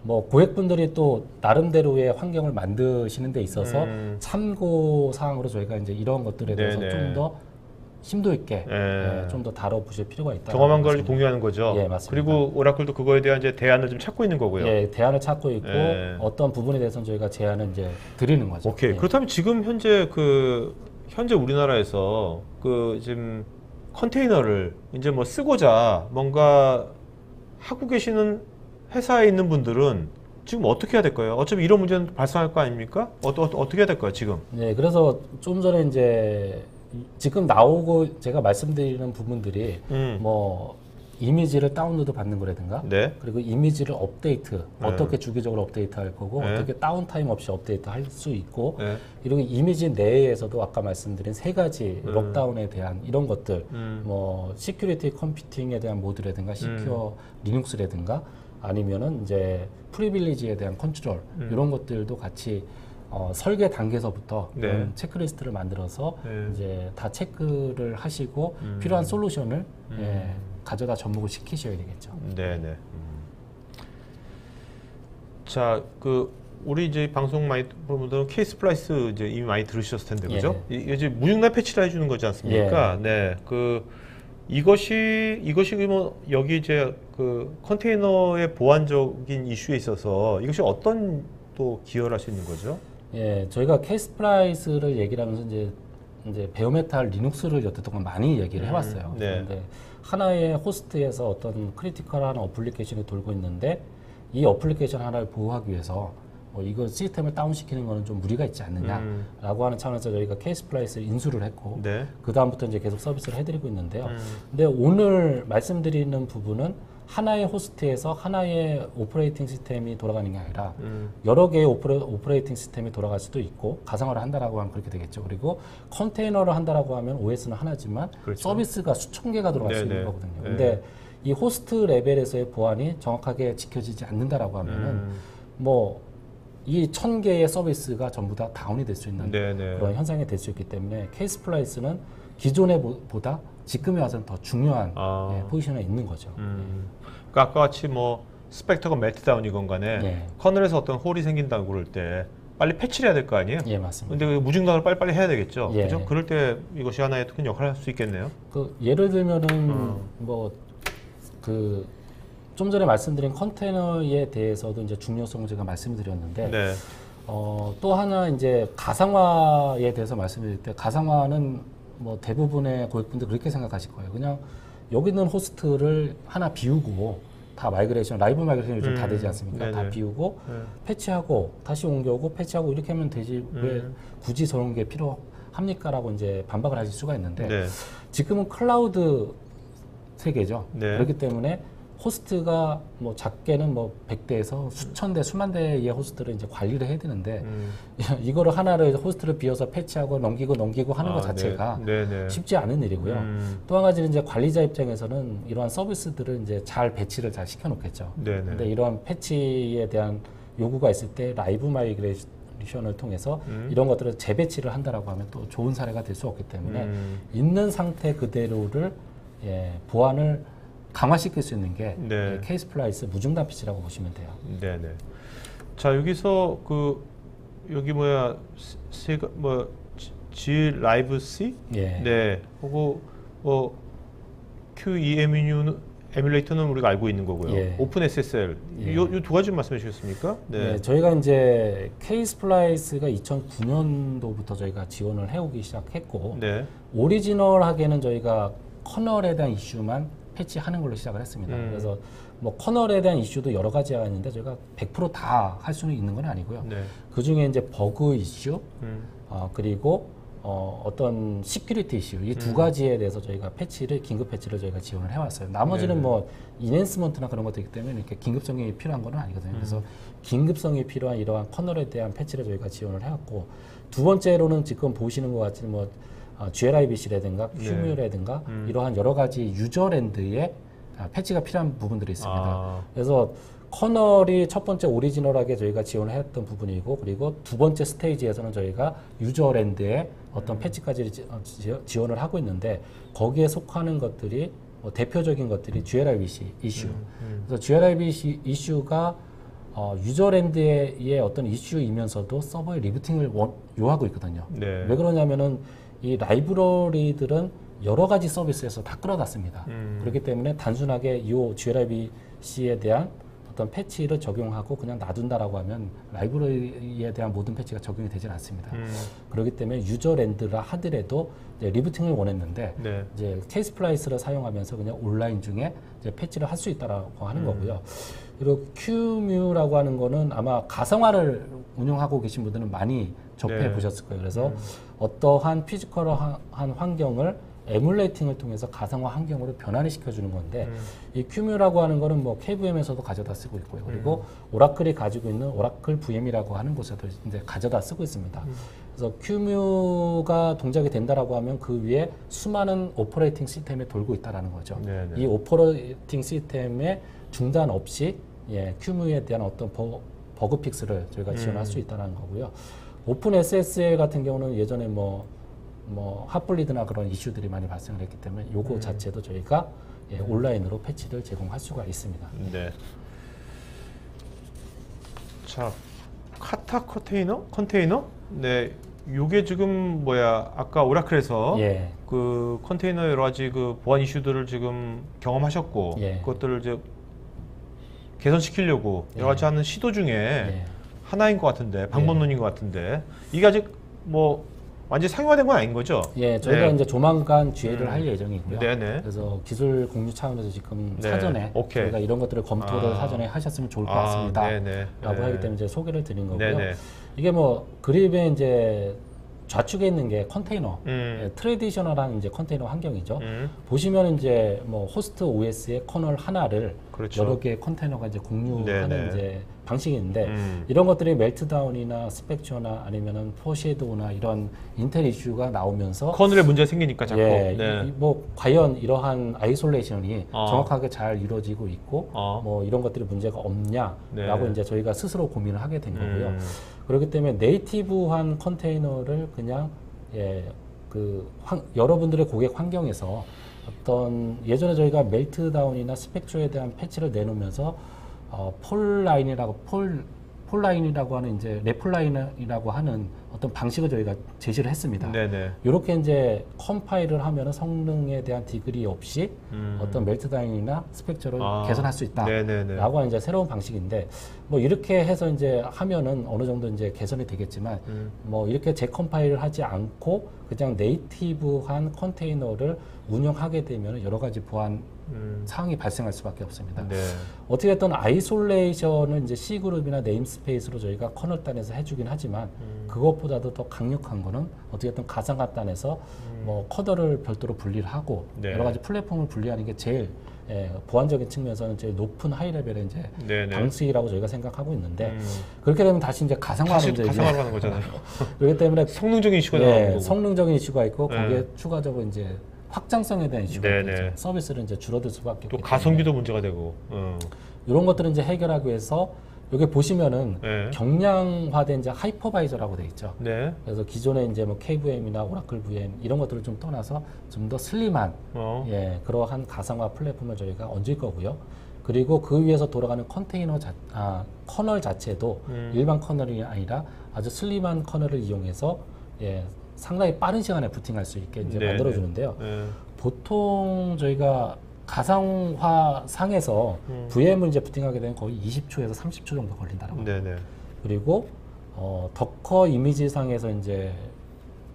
뭐 고객분들이 또 나름대로의 환경을 만드시는 데 있어서 참고 사항으로 저희가 이제 이런 것들에 대해서 좀 더 심도 있게 좀 더 다뤄보실 필요가 있다. 경험한 걸 공유하는 거죠. 맞습니다. 그리고 오라클도 그거에 대한 이제 대안을 좀 찾고 있는 거고요. 대안을 찾고 있고 어떤 부분에 대해서는 저희가 제안을 이제 드리는 거죠. 오케이. 그렇다면 지금 현재 우리나라에서 지금 컨테이너를 이제 뭐 쓰고자 뭔가 하고 계시는 회사에 있는 분들은 지금 어떻게 해야 될까요? 어차피 이런 문제는 발생할 거 아닙니까? 어떻게 해야 될까요, 지금? 그래서 좀 전에 이제 지금 나오고 제가 말씀드리는 부분들이 뭐 이미지를 다운로드 받는 거라든가 그리고 이미지를 업데이트 어떻게 주기적으로 업데이트할 거고 어떻게 다운타임 없이 업데이트 할 수 있고 이런 이미지 내에서도 아까 말씀드린 세 가지 록다운에 대한 이런 것들 뭐 시큐리티 컴퓨팅에 대한 모드라든가 시큐어 리눅스라든가 아니면은 이제 프리빌리지에 대한 컨트롤 이런 것들도 같이 설계 단계에서부터 그런 체크리스트를 만들어서 이제 다 체크를 하시고 필요한 솔루션을 가져다 접목을 시키셔야 되겠죠. 네네. 자, 우리 이제 방송 많이 보는 분들은 케이스 플라이스 이제 이미 많이 들으셨을 텐데, 그죠? 이제 무중단 패치를 해주는 거지 않습니까? 이것이 뭐 여기 이제 컨테이너의 보안적인 이슈에 있어서 이것이 어떤 또 기여를 할 수 있는 거죠? 저희가 케이스 플라이스를 얘기를 하면서 이제 베어메탈 리눅스를 여태동안 많이 얘기를 해왔어요. 그런데 하나의 호스트에서 어떤 크리티컬한 어플리케이션이 돌고 있는데 이 어플리케이션 하나를 보호하기 위해서 이거 시스템을 다운시키는 거는 좀 무리가 있지 않느냐라고 하는 차원에서 저희가 케이스 플라이스를 인수를 했고 그 다음부터 이제 계속 서비스를 해드리고 있는데요. 근데 오늘 말씀드리는 부분은 하나의 호스트에서 하나의 오퍼레이팅 시스템이 돌아가는 게 아니라 여러 개의 오퍼레이팅 시스템이 돌아갈 수도 있고 가상화를 한다라고 하면 그렇게 되겠죠. 그리고 컨테이너를 한다라고 하면 OS는 하나지만 서비스가 수천 개가 들어갈 수 있는 거거든요. 근데 이 호스트 레벨에서의 보안이 정확하게 지켜지지 않는다라고 하면은 뭐 이 1000개의 서비스가 전부 다 다운이 될 수 있는 네네. 그런 현상이 될 수 있기 때문에 케이스플라이스는 기존에 보다 지금에 와서는 더 중요한 포지션에 있는 거죠. 그러니까 아까 같이 뭐 스펙터가 멜트다운이건 간에 예. 커널에서 어떤 홀이 생긴다고 그럴 때 빨리 패치를 해야 될 거 아니에요? 예, 맞습니다. 근데 그 무증당을 빨리빨리 해야 되겠죠. 예. 그죠? 그럴 때 이것이 하나의 큰 역할을 할 수 있겠네요. 그 예를 들면은 뭐 그 좀 전에 말씀드린 컨테이너에 대해서도 이제 중요성 제가 말씀드렸는데 네. 또 하나 이제 가상화에 대해서 말씀드릴 때 가상화는 뭐 대부분의 고객분들 그렇게 생각하실 거예요. 그냥 여기 있는 호스트를 하나 비우고 다 마이그레이션, 라이브 마이그레이션 요즘 다 되지 않습니까? 네네. 다 비우고 네. 패치하고 다시 옮겨오고 패치하고 이렇게 하면 되지 왜 굳이 저런 게 필요합니까? 라고 이제 반박을 하실 수가 있는데 네. 지금은 클라우드 세계죠. 네. 그렇기 때문에 호스트가 뭐 작게는 뭐 100대에서 수천 대, 수만 대의 호스트를 이제 관리를 해야 되는데 이거를 하나를 호스트를 비워서 패치하고 넘기고 하는 것 자체가 네. 네네. 쉽지 않은 일이고요. 또 한 가지는 이제 관리자 입장에서는 이러한 서비스들을 이제 잘 배치를 잘 시켜놓겠죠. 네네. 근데 이러한 패치에 대한 요구가 있을 때 라이브 마이그레이션을 통해서 이런 것들을 재배치를 한다라고 하면 또 좋은 사례가 될 수 없기 때문에 있는 상태 그대로를 보안을 강화시킬 수 있는 게 네. 케이스플라이스 무중단 패치라고 보시면 돼요. 네네. 자 여기서 그 여기 뭐야 뭐 G 라이브 C? 예. 네. 그리고 뭐 QE 에뮬레이터는 우리가 알고 있는 거고요. 예. 오픈 SSL 예. 이 두 가지 말씀해 주셨습니까? 네. 저희가 이제 케이스플라이스가 2009년도부터 저희가 지원을 해오기 시작했고 네. 오리지널하게는 저희가 커널에 대한 이슈만 패치하는 걸로 시작을 했습니다. 그래서 뭐 커널에 대한 이슈도 여러 가지가 있는데 저희가 100% 다 할 수는 있는 건 아니고요. 네. 그 중에 이제 버그 이슈 그리고 어떤 시큐리티 이슈 이 두 가지에 대해서 저희가 긴급 패치를 저희가 지원을 해왔어요. 나머지는 네. 뭐 인핸스먼트나 그런 것도 있기 때문에 이렇게 긴급성이 필요한 건 아니거든요. 그래서 긴급성이 필요한 이러한 커널에 대한 패치를 저희가 지원을 해왔고 두 번째로는 지금 보시는 것 같이 뭐 GLIBC라든가 큐뮤라든가 이러한 여러 가지 유저랜드에 패치가 필요한 부분들이 있습니다. 그래서 커널이 첫 번째 오리지널하게 저희가 지원을 했던 부분이고 그리고 두 번째 스테이지에서는 저희가 유저랜드에 어떤 패치까지 지원을 하고 있는데 거기에 속하는 것들이 뭐 대표적인 것들이 GLIBC 이슈. 그래서 GLIBC 이슈가 유저랜드의 어떤 이슈이면서도 서버의 리부팅을 요하고 있거든요. 네. 왜 그러냐면은 이 라이브러리들은 여러 가지 서비스에서 다 끌어놨습니다. 그렇기 때문에 단순하게 이 GLIBC에 대한 어떤 패치를 적용하고 그냥 놔둔다라고 하면 라이브러리에 대한 모든 패치가 적용이 되지는 않습니다. 그렇기 때문에 유저랜드라 하더라도 이제 리부팅을 원했는데 네. 이제 케이스플라이스를 사용하면서 그냥 온라인 중에 이제 패치를 할 수 있다라고 하는 거고요. 그리고 큐뮤라고 하는 거는 아마 가상화를 운영하고 계신 분들은 많이 접해 네. 보셨을 거예요. 그래서 어떠한 피지컬한 환경을 에뮬레이팅을 통해서 가상화 환경으로 변환을 시켜주는 건데 이 큐뮤라고 하는 거는 뭐 KVM에서도 가져다 쓰고 있고요. 그리고 오라클이 가지고 있는 오라클 VM이라고 하는 곳에도 이제 가져다 쓰고 있습니다. 그래서 큐뮤가 동작이 된다라고 하면 그 위에 수많은 오퍼레이팅 시스템에 돌고 있다라는 거죠. 네네. 이 오퍼레이팅 시스템에 중단 없이 큐뮤에 대한 어떤 버그 픽스를 저희가 지원할 수 있다는 거고요. 오픈 SSL 같은 경우는 예전에 뭐 핫블리드나 그런 이슈들이 많이 발생을 했기 때문에 요거 자체도 저희가 온라인으로 패치를 제공할 수가 있습니다. 네. 자, 카타 컨테이너? 네. 요게 지금 뭐야? 아까 오라클에서 예. 그 컨테이너 여러 가지 그 보안 이슈들을 지금 경험하셨고 예. 그것들을 이제 개선시키려고 여러 가지 하는 시도 중에 예. 하나인 것 같은데 방법론인 것 같은데 이게 아직 뭐 완전히 상용화된 건 아닌 거죠? 예, 저희가 네. 이제 조만간 GA를 할 예정이고요. 네네. 그래서 기술 공유 차원에서 지금 네. 사전에 오케이. 저희가 이런 것들을 검토를 사전에 하셨으면 좋을 것 같습니다. 네네. 라고 네. 하기 때문에 이제 소개를 드린 거고요. 네네. 이게 뭐 그립에 이제 좌측에 있는 게 컨테이너, 트레디셔널한 이제 컨테이너 환경이죠. 보시면 이제 뭐 호스트 OS의 커널 하나를 그렇죠. 여러 개의 컨테이너가 이제 공유하는 네네. 이제 방식이 있는데 이런 것들이 멜트다운이나 스펙처나 아니면은 포쉐도나 이런 인텔 이슈가 나오면서 커널에 문제가 생기니까 자꾸. 예, 네. 뭐 과연 이러한 아이솔레이션이 어. 정확하게 잘 이루어지고 있고 뭐 이런 것들이 문제가 없냐라고 네. 이제 저희가 스스로 고민을 하게 된 거고요. 그렇기 때문에 네이티브한 컨테이너를 그냥 여러분들의 고객 환경에서 어떤 예전에 저희가 멜트다운이나 스펙트로에 대한 패치를 내놓으면서 폴라인이라고 하는 이제 레폴라인이라고 하는 어떤 방식을 저희가 제시를 했습니다. 네네. 이렇게 이제 컴파일을 하면은 성능에 대한 디그리 없이 어떤 멜트다운이나 스펙처를 개선할 수 네네네. 있다라고 하는 이제 새로운 방식인데 뭐 이렇게 해서 이제 하면은 어느 정도 이제 개선이 되겠지만 뭐 이렇게 재컴파일을 하지 않고 그냥 네이티브한 컨테이너를 운영하게 되면 여러 가지 보안 상황이 발생할 수밖에 없습니다. 네. 어떻게든 아이솔레이션은 이제 C그룹이나 네임스페이스로 저희가 커널 단에서 해주긴 하지만 그것보다도 더 강력한 거는 어떻게든 가상화 단에서 뭐 커널을 별도로 분리를 하고 네. 여러 가지 플랫폼을 분리하는 게 제일 보안적인 측면에서는 제일 높은 하이 레벨의 이제 네네. 방식이라고 저희가 생각하고 있는데 그렇게 되면 다시 이제 가상화로 이제 가상화로 가는 거잖아요. 그렇기 때문에 성능적인 이슈가 나오는 거고. 성능적인 이슈가 있고 네. 거기에 추가적으로 이제 확장성에 대한 이슈가 네네. 있죠. 서비스를 이제 줄어들 수밖에 또 없기 가성비도 문제가 되고. 이런 것들을 이제 해결하기 위해서 여기 보시면은 네. 경량화된 이제 하이퍼바이저라고 돼 있죠. 네. 그래서 기존에 이제 뭐 KVM이나 오라클 VM 이런 것들을 좀 떠나서 좀 더 슬림한 그러한 가상화 플랫폼을 저희가 얹을 거고요. 그리고 그 위에서 돌아가는 커널 자체도 일반 커널이 아니라 아주 슬림한 커널을 이용해서 상당히 빠른 시간에 부팅할 수 있게 이제 네네. 만들어 주는데요. 네. 보통 저희가 가상화 상에서 VM을 이제 부팅하게 되면 거의 20초에서 30초 정도 걸린다고 합니다. 네네. 그리고 더커 이미지 상에서 이제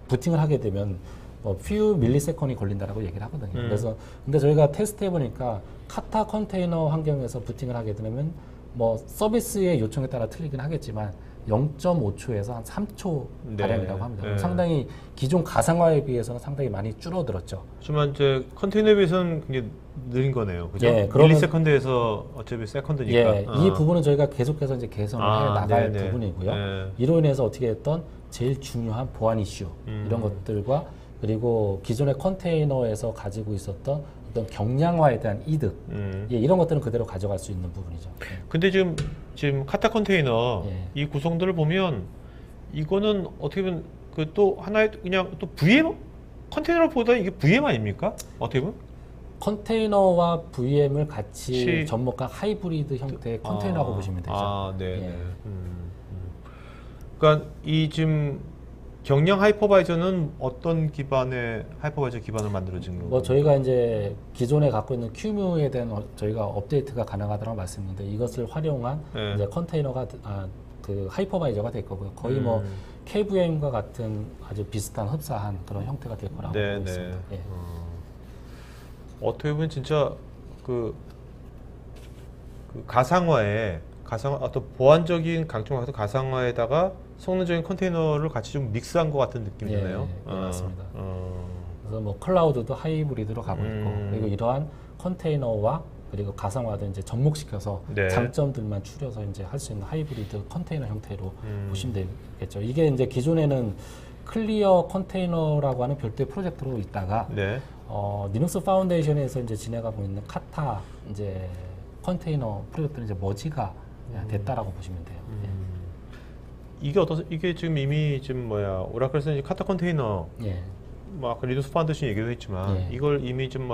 부팅을 하게 되면 few 밀리세컨이 걸린다라고 얘기를 하거든요. 그래서 근데 저희가 테스트해 보니까 카타 컨테이너 환경에서 부팅을 하게 되면 뭐 서비스의 요청에 따라 틀리긴 하겠지만 0.5초에서 한 3초 가량이라고 합니다. 네. 상당히 기존 가상화에 비해서는 상당히 많이 줄어들었죠. 하지만 이제 컨테이너에 비해서는 굉장히 느린 거네요. 그죠? 예, 그러면- 밀리세컨드에서 어차피 세컨드니까. 예, 이 부분은 저희가 계속해서 이제 개선을 해 나갈 네네. 부분이고요. 네. 이로 인해서 어떻게 했던 제일 중요한 보안 이슈 이런 것들과 그리고 기존의 컨테이너에서 가지고 있었던 어떤 경량화에 대한 이득 이런 것들은 그대로 가져갈 수 있는 부분이죠. 근데 지금 카타 컨테이너 예. 이 구성들을 보면 이거는 어떻게 보면 그 또 하나의 그냥 또 VM 컨테이너보다 이게 VM 아닙니까? 어떻게 보면? 컨테이너와 VM을 같이 시- 접목한 하이브리드 형태의 컨테이너라고 보시면 되죠. 네. 예. 그러니까 이 지금 경량 하이퍼바이저는 어떤 기반의 하이퍼바이저 기반을 만들어진 건가요? 뭐 저희가 이제 기존에 갖고 있는 큐뮤에 대한 저희가 업데이트가 가능하다고 말씀드렸는데 이것을 활용한 네. 이제 컨테이너가 그 하이퍼바이저가 될 거고요. 거의 뭐 KVM과 같은 아주 비슷한 흡사한 그런 형태가 될 거라고 네, 보고 네. 있습니다. 예. 어떻게 보면 진짜 그 가상화에 어떤 보안적인 강점과 같은 가상화에다가 성능적인 컨테이너를 같이 좀 믹스한 것 같은 느낌이 예, 드네요. 예, 맞습니다. 그래서 뭐 클라우드도 하이브리드로 가고 있고 그리고 이러한 컨테이너와 그리고 가상화도 이제 접목시켜서 네. 장점들만 추려서 이제 할 수 있는 하이브리드 컨테이너 형태로 보시면 되겠죠. 이게 이제 기존에는 클리어 컨테이너라고 하는 별도의 프로젝트로 있다가 네. 리눅스 파운데이션에서 이제 진행하고 있는 카타 이제 컨테이너 프로젝트는 이제 머지가 됐다라고 보시면 돼요. 이게 지금 이미 지금 오라클에서 이제 카타 컨테이너 예. 뭐 아까 리눅스 파운데이션 얘기도 했지만 예. 이걸 이미 좀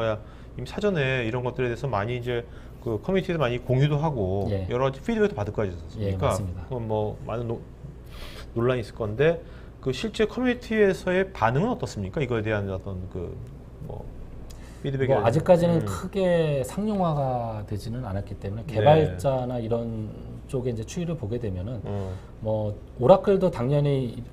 이미 사전에 이런 것들에 대해서 많이 이제 그 커뮤니티에서 많이 공유도 하고 예. 여러 가지 피드백도 받을 거지 예, 않습니까? 맞습니다. 그건 뭐 많은 논란이 있을 건데 그 실제 커뮤니티에서의 반응은 어떻습니까? 이거에 대한 어떤 그 피드백이 뭐 아직까지는 크게 상용화가 되지는 않았기 때문에 개발자나 이런 쪽에 이제 추이를 보게 되면은 뭐 오라클도 당연히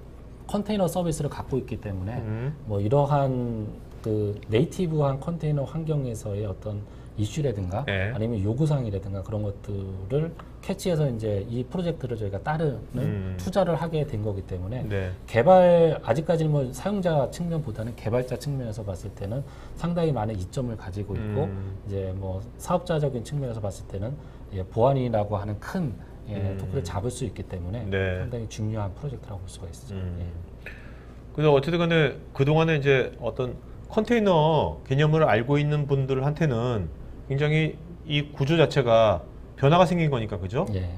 컨테이너 서비스를 갖고 있기 때문에 뭐 이러한 그 네이티브한 컨테이너 환경에서의 어떤 이슈라든가 네. 아니면 요구사항이라든가 그런 것들을 캐치해서 이제 이 프로젝트를 저희가 따르는 투자를 하게 된 거기 때문에 네. 아직까지는 뭐 사용자 측면보다는 개발자 측면에서 봤을 때는 상당히 많은 이점을 가지고 있고 이제 뭐 사업자적인 측면에서 봤을 때는 보안이라고 하는 큰 토크를 잡을 수 있기 때문에 네. 상당히 중요한 프로젝트라고 볼 수가 있죠. 근데 어쨌든 간에 그동안에 이제 어떤 컨테이너 개념을 알고 있는 분들한테는 굉장히 이 구조 자체가 변화가 생긴 거니까, 그죠? 예.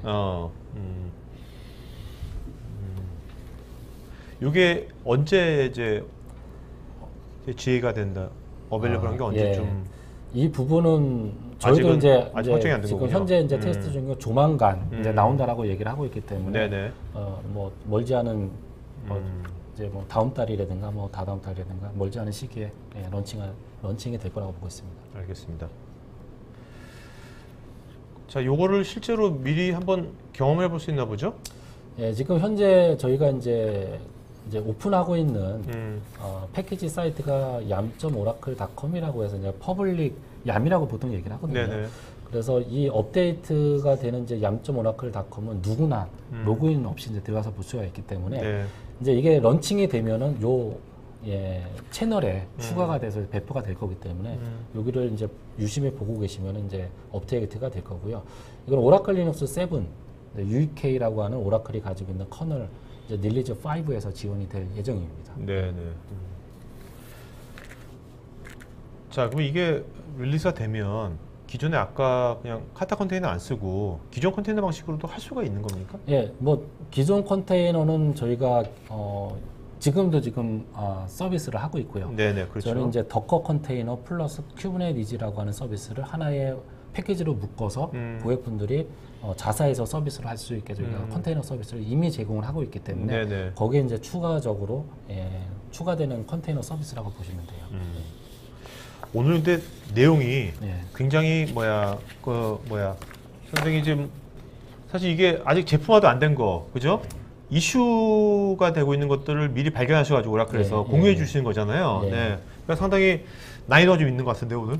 이게 언제 이제 지혜가 된다, 어벨레블한 게 언제쯤? 이 부분은 아직은- 저희도 아직 설정이 안된 지금 거군요. 현재 이제 테스트 중이고 조만간 이제 나온다라고 얘기를 하고 있기 때문에 네네. 뭐 멀지 않은 이제 뭐 다음 달이라든가 뭐 다다음 달이라든가 멀지 않은 시기에 런칭이 될 거라고 보고 있습니다. 알겠습니다. 자, 요거를 실제로 미리 한번 경험해 볼 수 있나 보죠? 예, 지금 현재 저희가 이제 오픈하고 있는 패키지 사이트가 yam.oracle.com이라고 해서 이제 퍼블릭 yam이라고 보통 얘기를 하거든요. 네네. 그래서 이 업데이트가 되는 이제 yam.oracle.com은 누구나 로그인 없이 이제 들어가서 볼 수가 있기 때문에 네. 이제 이게 런칭이 되면은 채널에 추가가 돼서 배포가 될 거기 때문에 여기를 이제 유심히 보고 계시면 이제 업데이트가 될 거고요. 이건 오라클 리눅스 7 UEK라고 하는 오라클이 가지고 있는 커널 이제 릴리즈 5에서 지원이 될 예정입니다. 네네. 자, 그럼 이게 릴리즈가 되면 기존에 아까 그냥 카타 컨테이너 안 쓰고 기존 컨테이너 방식으로도 할 수가 있는 겁니까? 예, 뭐 기존 컨테이너는 저희가 지금도 서비스를 하고 있고요. 네네, 그렇죠. 저는 이제 더커 컨테이너 플러스 큐브네티즈라고 하는 서비스를 하나의 패키지로 묶어서 고객분들이 자사에서 서비스를 할 수 있게 저희가 컨테이너 서비스를 이미 제공을 하고 있기 때문에 네네. 거기에 이제 추가적으로 추가되는 컨테이너 서비스라고 보시면 돼요. 오늘 근데 내용이 예. 굉장히 선생님 지금 사실 이게 아직 제품화도 안 된 거, 그죠? 이슈가 되고 있는 것들을 미리 발견하셔가지고 오라클에서 예, 공유해 예. 주시는 거잖아요. 예. 네. 그러니까 상당히 난이도가 좀 있는 것 같은데 오늘.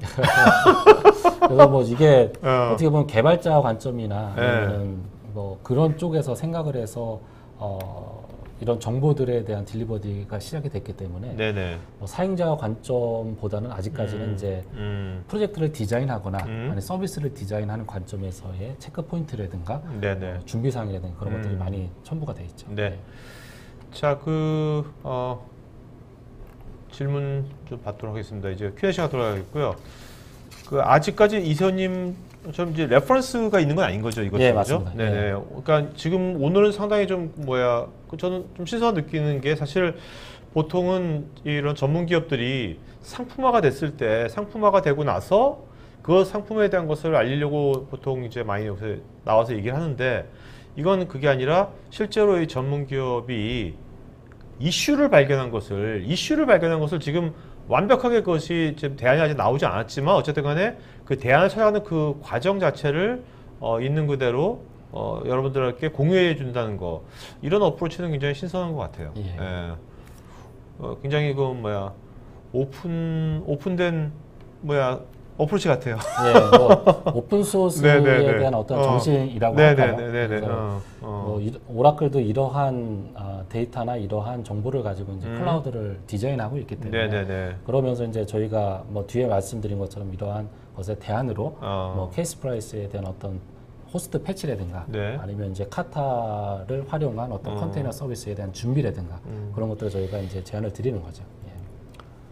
그래서 뭐 이게 어. 어떻게 보면 개발자 관점이나 예. 아니면 뭐 그런 쪽에서 생각을 해서 이런 정보들에 대한 딜리버리가 시작이 됐기 때문에 네네. 뭐 사용자 관점보다는 아직까지는 이제 프로젝트를 디자인하거나 아니 서비스를 디자인하는 관점에서의 체크 포인트라든가 네네. 준비사항이라든가 그런 것들이 많이 첨부가 돼 있죠. 네. 자, 질문 좀 받도록 하겠습니다. 이제 Q&A 시간 돌아가겠고요. 아직까지 이세호님 좀 이제 레퍼런스가 있는 건 아닌 거죠, 이것도. 예, 그죠? 맞습니다. 네네. 예. 그러니까 지금 오늘은 상당히 좀 저는 좀 신선한 느끼는 게 사실 보통은 이런 전문 기업들이 상품화가 됐을 때 상품화가 되고 나서 그 상품에 대한 것을 알리려고 보통 이제 많이 여기서 나와서 얘기를 하는데 이건 그게 아니라 실제로 이 전문 기업이 이슈를 발견한 것을 지금 완벽하게 그것이 지금 대안이 아직 나오지 않았지만 어쨌든 간에 그 대안을 찾아가는 그 과정 자체를 있는 그대로 여러분들에게 공유해 준다는 거 이런 어프로치는 굉장히 신선한 것 같아요. 예. 예. 굉장히 오픈된 어프로치 같아요. 예, 뭐 오픈 소스에 네네네. 대한 어떤 정신이라고 할까요? 네네네. 그래서 뭐 오라클도 이러한 데이터나 이러한 정보를 가지고 이제 클라우드를 디자인하고 있기 때문에 네네네. 그러면서 이제 저희가 뭐 뒤에 말씀드린 것처럼 이러한 것의 대안으로 어. 뭐 케이스 프라이스에 대한 어떤 호스트 패치라든가 네. 아니면 이제 카타를 활용한 어떤 컨테이너 서비스에 대한 준비라든가 그런 것들을 저희가 이제 제안을 드리는 거죠. 예.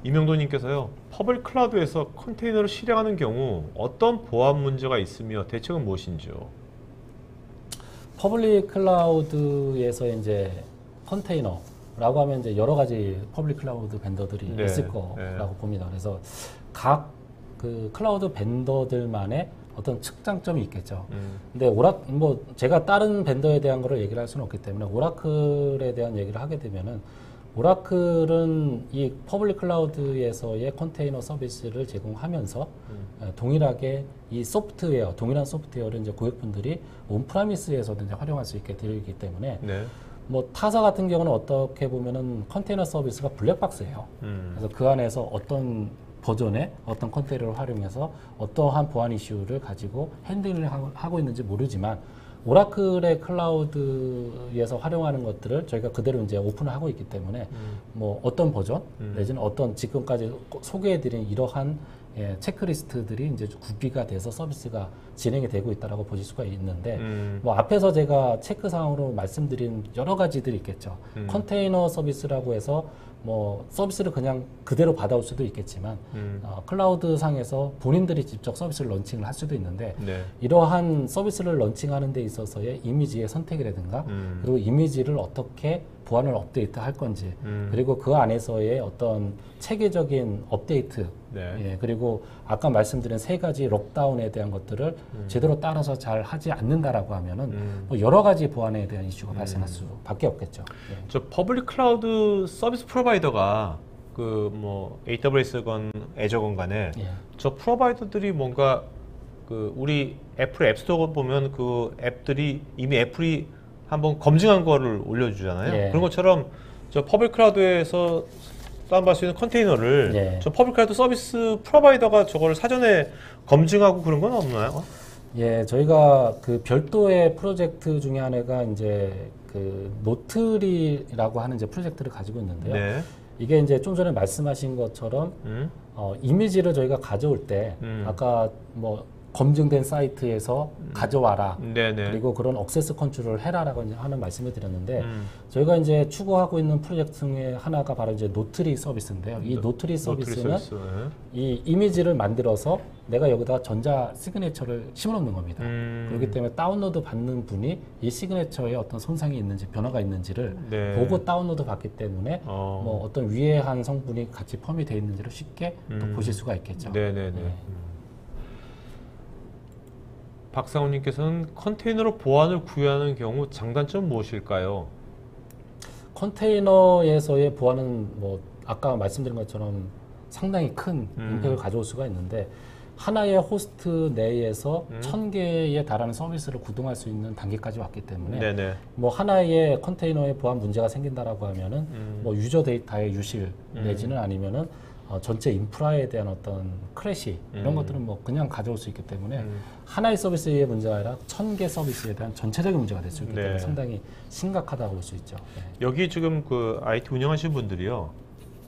이명도님께서요. 퍼블릭 클라우드에서 컨테이너를 실행하는 경우 어떤 보안 문제가 있으며 대책은 무엇인지요? 퍼블릭 클라우드에서 이제 컨테이너라고 하면 이제 여러 가지 퍼블릭 클라우드 벤더들이 네, 있을 거라고 봅니다. 그래서 각 그 클라우드 벤더들만의 어떤 특장점이 있겠죠. 근데 뭐 제가 다른 벤더에 대한 거를 얘기를 할 수는 없기 때문에 오라클에 대한 얘기를 하게 되면은 오라클은 이 퍼블릭 클라우드에서의 컨테이너 서비스를 제공하면서 동일하게 이 소프트웨어, 동일한 소프트웨어를 이제 고객분들이 온프라미스에서도 이제 활용할 수 있게 되기 때문에 네. 뭐 타사 같은 경우는 어떻게 보면은 컨테이너 서비스가 블랙박스예요. 그래서 그 안에서 어떤 버전의 어떤 컨테이너를 활용해서 어떠한 보안 이슈를 가지고 핸들을 하고 있는지 모르지만 오라클의 클라우드에서 활용하는 것들을 저희가 그대로 이제 오픈을 하고 있기 때문에 뭐 어떤 버전 내지는 어떤 지금까지 소개해드린 이러한 체크리스트들이 이제 구비가 돼서 서비스가 진행이 되고 있다라고 보실 수가 있는데 뭐 앞에서 제가 체크 사항으로 말씀드린 여러 가지들이 있겠죠. 컨테이너 서비스라고 해서 뭐 서비스를 그냥 그대로 받아올 수도 있겠지만 클라우드 상에서 본인들이 직접 서비스를 런칭을 할 수도 있는데 네. 이러한 서비스를 런칭하는 데 있어서의 이미지의 선택이라든가 그리고 이미지를 어떻게 보안을 업데이트 할 건지 그리고 그 안에서의 어떤 체계적인 업데이트 네. 그리고 아까 말씀드린 세 가지 록다운에 대한 것들을 제대로 따라서 잘 하지 않는다라고 하면은 뭐 여러 가지 보안에 대한 이슈가 발생할 수밖에 없겠죠. 저 퍼블릭 클라우드 서비스 프로바이더가 그 뭐 AWS건 애저건 간에 저 프로바이더들이 뭔가 그 우리 애플 앱스토어 보면 그 앱들이 이미 애플이 한번 검증한 거를 올려주잖아요. 그런 것처럼 저 퍼블릭 클라우드에서 다운받을 수 있는 컨테이너를 저 퍼블릭 클라우드 서비스 프로바이더가 저걸 사전에 검증하고 그런 건 없나요? 예, 저희가 그 별도의 프로젝트 중에 하나가 이제 그 노트리라고 하는 이제 프로젝트를 가지고 있는데요. 네. 이게 이제 좀 전에 말씀하신 것처럼 이미지를 저희가 가져올 때 아까 뭐 검증된 사이트에서 가져와라. 네네. 그리고 그런 억세스 컨트롤을 해라라고 하는 말씀을 드렸는데 저희가 이제 추구하고 있는 프로젝트 중에 하나가 바로 이제 노트리 서비스인데요. 이 노트리 서비스는 이 이미지를 만들어서 내가 여기다 전자 시그네처를 심어놓는 겁니다. 그렇기 때문에 다운로드 받는 분이 이 시그네처에 어떤 손상이 있는지 변화가 있는지를 보고 다운로드 받기 때문에 뭐 어떤 위해한 성분이 같이 펌이 되어 있는지를 쉽게 또 보실 수가 있겠죠. 네네네. 박상훈님께서는 컨테이너로 보안을 구현하는 경우 장단점 무엇일까요? 컨테이너에서의 보안은 뭐 아까 말씀드린 것처럼 상당히 큰 임팩트를 가져올 수가 있는데 하나의 호스트 내에서 1000개에 달하는 서비스를 구동할 수 있는 단계까지 왔기 때문에 네네. 뭐 하나의 컨테이너에 보안 문제가 생긴다라고 하면은 뭐 유저 데이터의 유실 내지는 아니면은 전체 인프라에 대한 어떤 크래시 이런 것들은 뭐 그냥 가져올 수 있기 때문에 하나의 서비스의 문제가 아니라 1000개 서비스에 대한 전체적인 문제가 될 수 있기 때문에 상당히 심각하다고 볼 수 있죠. 여기 지금 그 IT 운영하시는 분들이요,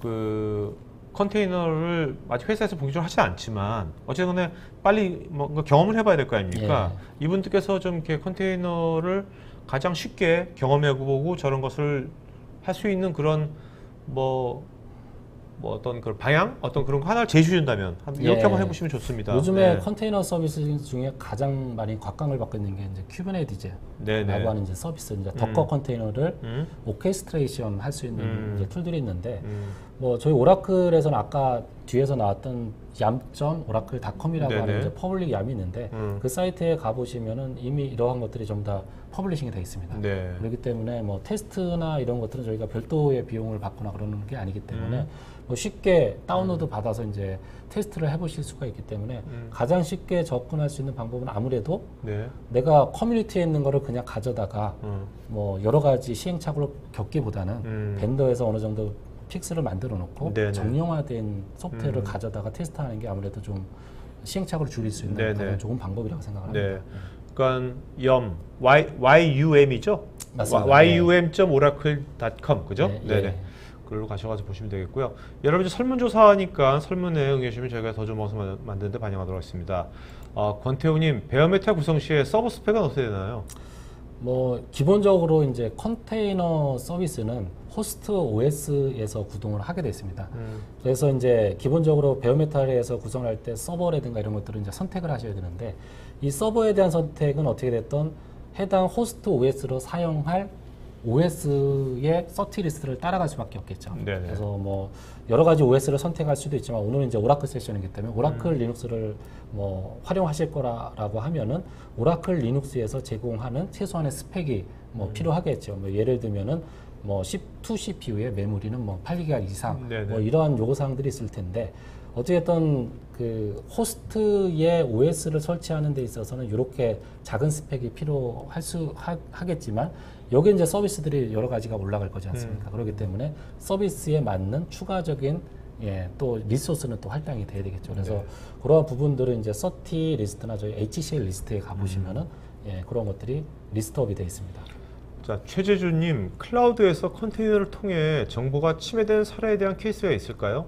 그 컨테이너를 아직 회사에서 본격적으로 하지 않지만 어쨌든 간에 빨리 뭔가 경험을 해봐야 될 거 아닙니까? 이분들께서 좀 이렇게 컨테이너를 가장 쉽게 경험해보고 저런 것을 할 수 있는 그런 뭐 어떤 그런 방향, 어떤 그런 거 하나를 제시해 준다면 이렇게 한번 해보시면 좋습니다. 요즘에 컨테이너 서비스 중에 가장 많이 곽광을 받고 있는 게 이제 큐버네티즈라고 하는 이제 서비스, 이제 덕커 컨테이너를 오케스트레이션 할 수 있는 이제 툴들이 있는데, 뭐 저희 오라클에서는 아까 뒤에서 나왔던 yam.oracle.com이라고 하는 이제 퍼블릭 얌이 있는데 그 사이트에 가보시면은 이미 이러한 것들이 전부 다 퍼블리싱이 되어 있습니다. 그렇기 때문에 뭐 테스트나 이런 것들은 저희가 별도의 비용을 받거나 그러는 게 아니기 때문에 뭐 쉽게 다운로드 받아서 이제 테스트를 해보실 수가 있기 때문에 가장 쉽게 접근할 수 있는 방법은 아무래도 내가 커뮤니티에 있는 거를 그냥 가져다가 뭐 여러 가지 시행착오를 겪기보다는 벤더에서 어느 정도 픽스를 만들어 놓고 정형화된 소프트웨어를 가져다가 테스트하는 게 아무래도 좀 시행착오를 줄일 수 있는 가장 좋은 방법이라고 생각합니다. 그러니까 YUM이죠? 맞습니다. yum.oracle.com 그죠? 네네. 그걸로 가셔가지고 보시면 되겠고요. 여러분 이제 설문조사하니까 설문에 응해주시면 저희가 더 좋은 방송 만드는데 반영하도록 하겠습니다. 권태웅님, 베어메타 구성 시에 서버 스펙은 어떻게 되나요? 뭐 기본적으로 이제 컨테이너 서비스는 호스트 OS에서 구동을 하게 됐습니다. 그래서 이제 기본적으로 베어메탈에서 구성할 때 서버라든가 이런 것들을 이제 선택을 하셔야 되는데 이 서버에 대한 선택은 어떻게 됐던 해당 호스트 OS로 사용할 OS의 서티 리스트를 따라갈 수밖에 없겠죠. 그래서 뭐 여러 가지 OS를 선택할 수도 있지만 오늘은 이제 오라클 세션이기 때문에 오라클 리눅스를 뭐 활용하실 거라고 하면은 오라클 리눅스에서 제공하는 최소한의 스펙이 뭐 필요하겠죠. 뭐 예를 들면은 뭐 2 CPU의 메모리는 뭐 8기가 이상 뭐 이러한 요구 사항들이 있을 텐데 어쨌든 그 호스트의 OS를 설치하는 데 있어서는 이렇게 작은 스펙이 필요할 하겠지만 여기 이제 서비스들이 여러 가지가 올라갈 거지 않습니까? 그렇기 때문에 서비스에 맞는 추가적인 또 리소스는 또 할당이 돼야 되겠죠. 그래서 그러한 부분들은 이제 서티 리스트나 저희 HCL 리스트에 가보시면은 그런 것들이 리스트업이 되어 있습니다. 자, 최재주님, 클라우드에서 컨테이너를 통해 정보가 침해된 사례에 대한 케이스가 있을까요?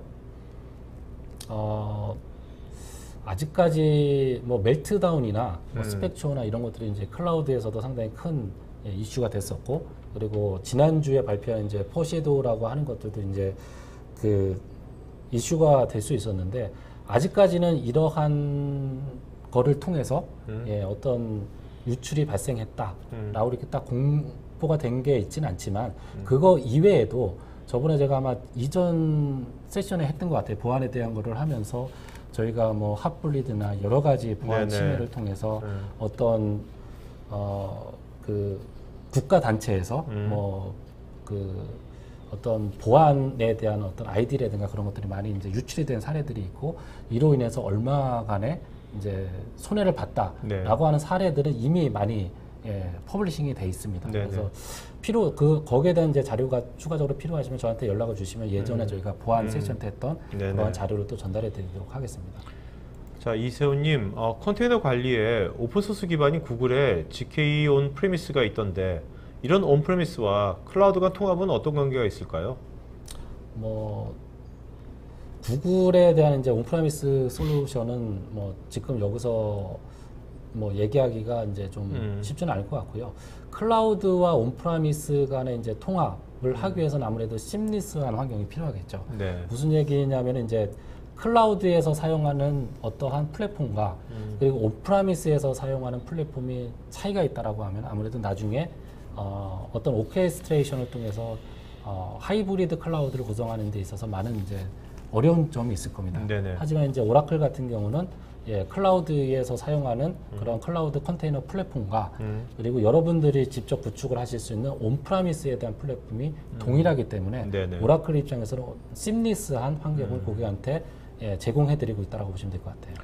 아직까지 뭐 멜트다운이나 뭐 스펙추어나 이런 것들이 이제 클라우드에서도 상당히 큰 이슈가 됐었고, 그리고 지난주에 발표한 이제 포시도라고 하는 것들도 이제 그 이슈가 될 수 있었는데, 아직까지는 이러한 거를 통해서 어떤 유출이 발생했다라고 이렇게 딱 공포가 된 게 있지는 않지만, 그거 이외에도 저번에 제가 아마 이전 세션에 했던 것 같아요. 보안에 대한 거를 하면서 저희가 뭐 핫블리드나 여러 가지 보안 네네. 침해를 통해서 어떤 그 국가 단체에서 뭐 그 어떤 보안에 대한 어떤 아이디라든가 그런 것들이 많이 이제 유출이 된 사례들이 있고, 이로 인해서 얼마간의 이제 손해를 봤다라고 네. 하는 사례들은 이미 많이 퍼블리싱이 돼 있습니다. 네네. 그래서 거기에 대한 이제 자료가 추가적으로 필요하시면 저한테 연락을 주시면 예전에 저희가 보안 세션 때 했던 네네. 그런 자료를 또 전달해 드리도록 하겠습니다. 자, 이세훈님, 컨테이너 관리에 오픈소스 기반인 구글의 GK 온 프리미스가 있던데, 이런 온 프리미스와 클라우드 간 통합은 어떤 관계가 있을까요? 뭐 구글에 대한 이제 온프라미스 솔루션은 뭐 지금 여기서 뭐 얘기하기가 이제 좀 쉽지는 않을 것 같고요. 클라우드와 온프라미스 간의 이제 통합을 하기 위해서는 아무래도 심리스한 환경이 필요하겠죠. 네. 무슨 얘기냐면 이제 클라우드에서 사용하는 어떠한 플랫폼과 그리고 온프라미스에서 사용하는 플랫폼이 차이가 있다라고 하면 아무래도 나중에 어떤 오케스트레이션을 통해서 하이브리드 클라우드를 구성하는 데 있어서 많은 이제 어려운 점이 있을 겁니다. 네네. 하지만 이제 오라클 같은 경우는 클라우드에서 사용하는 그런 클라우드 컨테이너 플랫폼과 그리고 여러분들이 직접 구축을 하실 수 있는 온프라미스에 대한 플랫폼이 동일하기 때문에 네네. 오라클 입장에서는 심리스한 환경을 고객한테 제공해드리고 있다고 보시면 될 것 같아요.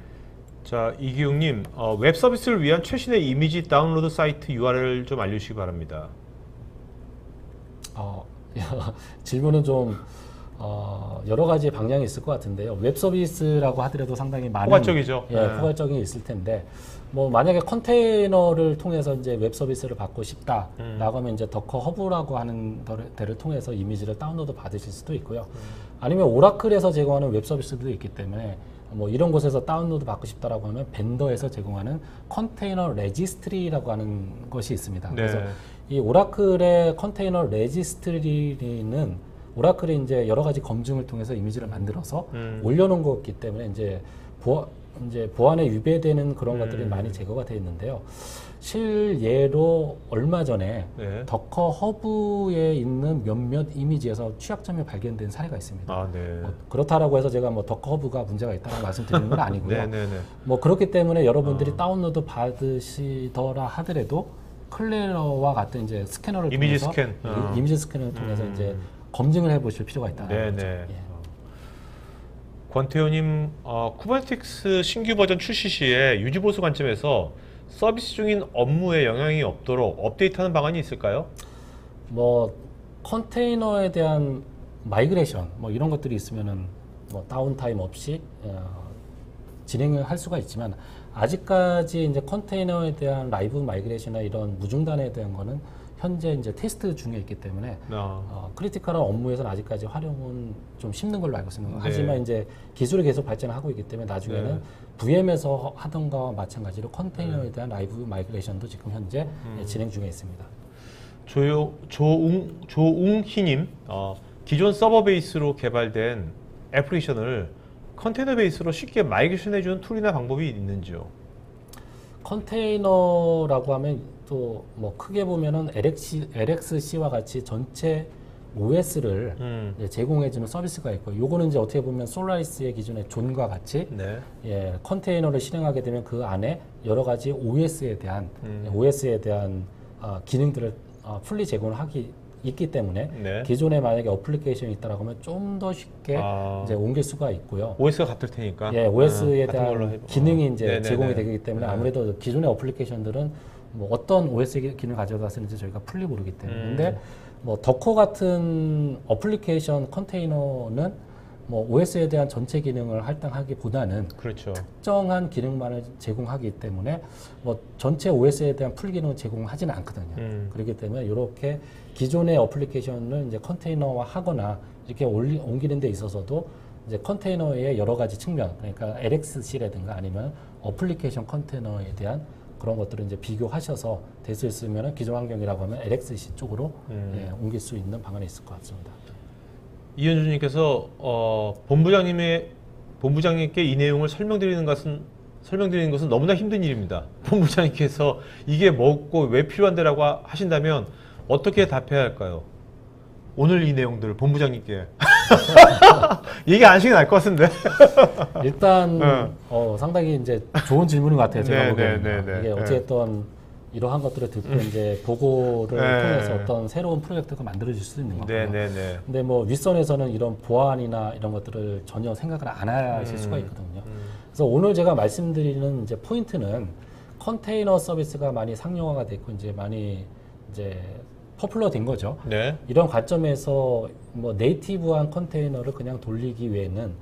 자, 이기웅님, 웹 서비스를 위한 최신의 이미지 다운로드 사이트 URL 좀 알려주시기 바랍니다. 질문은 좀 여러 가지 방향이 있을 것 같은데요. 웹 서비스라고 하더라도 상당히 많은 포괄적이죠. 네. 포괄적인 게 있을 텐데, 뭐 만약에 컨테이너를 통해서 이제 웹 서비스를 받고 싶다라고 하면 이제 더커 허브라고 하는 데를 통해서 이미지를 다운로드 받으실 수도 있고요. 아니면 오라클에서 제공하는 웹 서비스도 있기 때문에 뭐 이런 곳에서 다운로드 받고 싶다라고 하면 벤더에서 제공하는 컨테이너 레지스트리라고 하는 것이 있습니다. 네. 그래서 이 오라클의 컨테이너 레지스트리는 오라클이 이제 여러 가지 검증을 통해서 이미지를 만들어서 올려놓은 거기 때문에 이제 보안에 위배되는 그런 것들이 많이 제거가 되어 있는데요. 실예로 얼마 전에 네. 더커 허브에 있는 몇몇 이미지에서 취약점이 발견된 사례가 있습니다. 아, 네. 그렇다라고 해서 제가 뭐 더커 허브가 문제가 있다고 말씀드리는 건 아니고요. 네네네. 뭐 그렇기 때문에 여러분들이 다운로드 받으시더라 하더라도 클레어와 같은 이제 스캐너를 이미지 통해서 스캔. 이미지 스캐너를 통해서 이제 검증을 해보실 필요가 있다. 네네. 권태호님, 쿠버네티क्스 신규 버전 출시 시에 유지보수 관점에서 서비스 중인 업무에 영향이 없도록 업데이트하는 방안이 있을까요? 뭐 컨테이너에 대한 마이그레이션 뭐 이런 것들이 있으면은 뭐 다운타임 없이 진행을 할 수가 있지만, 아직까지 이제 컨테이너에 대한 라이브 마이그레이션이나 이런 무중단에 대한 거는 현재 이제 테스트 중에 있기 때문에 크리티컬한 업무에서는 아직까지 활용은 좀 힘든 걸로 알고 있습니다. 네. 하지만 이제 기술이 계속 발전하고 있기 때문에 나중에는 네. VM에서 하던 거와 마찬가지로 컨테이너에 대한 라이브 마이그레이션도 지금 현재 진행 중에 있습니다. 조웅희님, 기존 서버 베이스로 개발된 애플리케이션을 컨테이너 베이스로 쉽게 마이그레이션 해주는 툴이나 방법이 있는지요? 컨테이너라고 하면 또 뭐 크게 보면은 LXC와 같이 전체 OS를 제공해주는 서비스가 있고, 요거는 이제 어떻게 보면 솔라리스의 기존의 존과 같이 네. 컨테이너를 실행하게 되면 그 안에 여러 가지 OS에 대한 기능들을 풀리 제공을 있기 때문에 네. 기존에 만약에 어플리케이션이 있다라고 하면 좀 더 쉽게 이제 옮길 수가 있고요. OS가 같을 테니까. OS에 같은 걸로 대한 기능이 이제 네네네. 제공이 되기 때문에 아무래도 기존의 어플리케이션들은 뭐 어떤 OS 기능을 가져다 쓰는지 저희가 풀리 모르기 때문에. 근데 뭐 더커 같은 어플리케이션 컨테이너는 뭐 OS에 대한 전체 기능을 할당하기보다는 그렇죠. 특정한 기능만을 제공하기 때문에 뭐 전체 OS에 대한 풀 기능을 제공하지는 않거든요. 그렇기 때문에 이렇게 기존의 어플리케이션을 이제 컨테이너화 하거나 이렇게 옮기는 데 있어서도 이제 컨테이너의 여러 가지 측면, 그러니까 LXC라든가 아니면 어플리케이션 컨테이너에 대한 그런 것들을 이제 비교하셔서 될 수 있으면 기존 환경이라고 하면 LXC 쪽으로 예, 옮길 수 있는 방안이 있을 것 같습니다. 이현주님께서 본부장님께 이 내용을 설명드리는 것은 너무나 힘든 일입니다. 본부장님께서 이게 뭐고 왜 필요한데라고 하신다면 어떻게 답해야 할까요? 오늘 이 내용들 본부장님께 얘기 안 하시는 게 나을 것 같은데. 일단 상당히 이제 좋은 질문인 것 같아요. 제가 네, 보기에는 네, 네, 이게 네. 어쨌든 이러한 것들을 듣고 이제 보고를 네. 통해서 어떤 새로운 프로젝트가 만들어질 수 있는 거고요. 네네네. 근데 뭐 윗선에서는 이런 보안이나 이런 것들을 전혀 생각을 안 하실 수가 있거든요. 그래서 오늘 제가 말씀드리는 이제 포인트는 컨테이너 서비스가 많이 상용화가 됐고 이제 많이 이제 퍼플러 된 거죠. 네. 이런 관점에서 뭐 네이티브한 컨테이너를 그냥 돌리기 위해는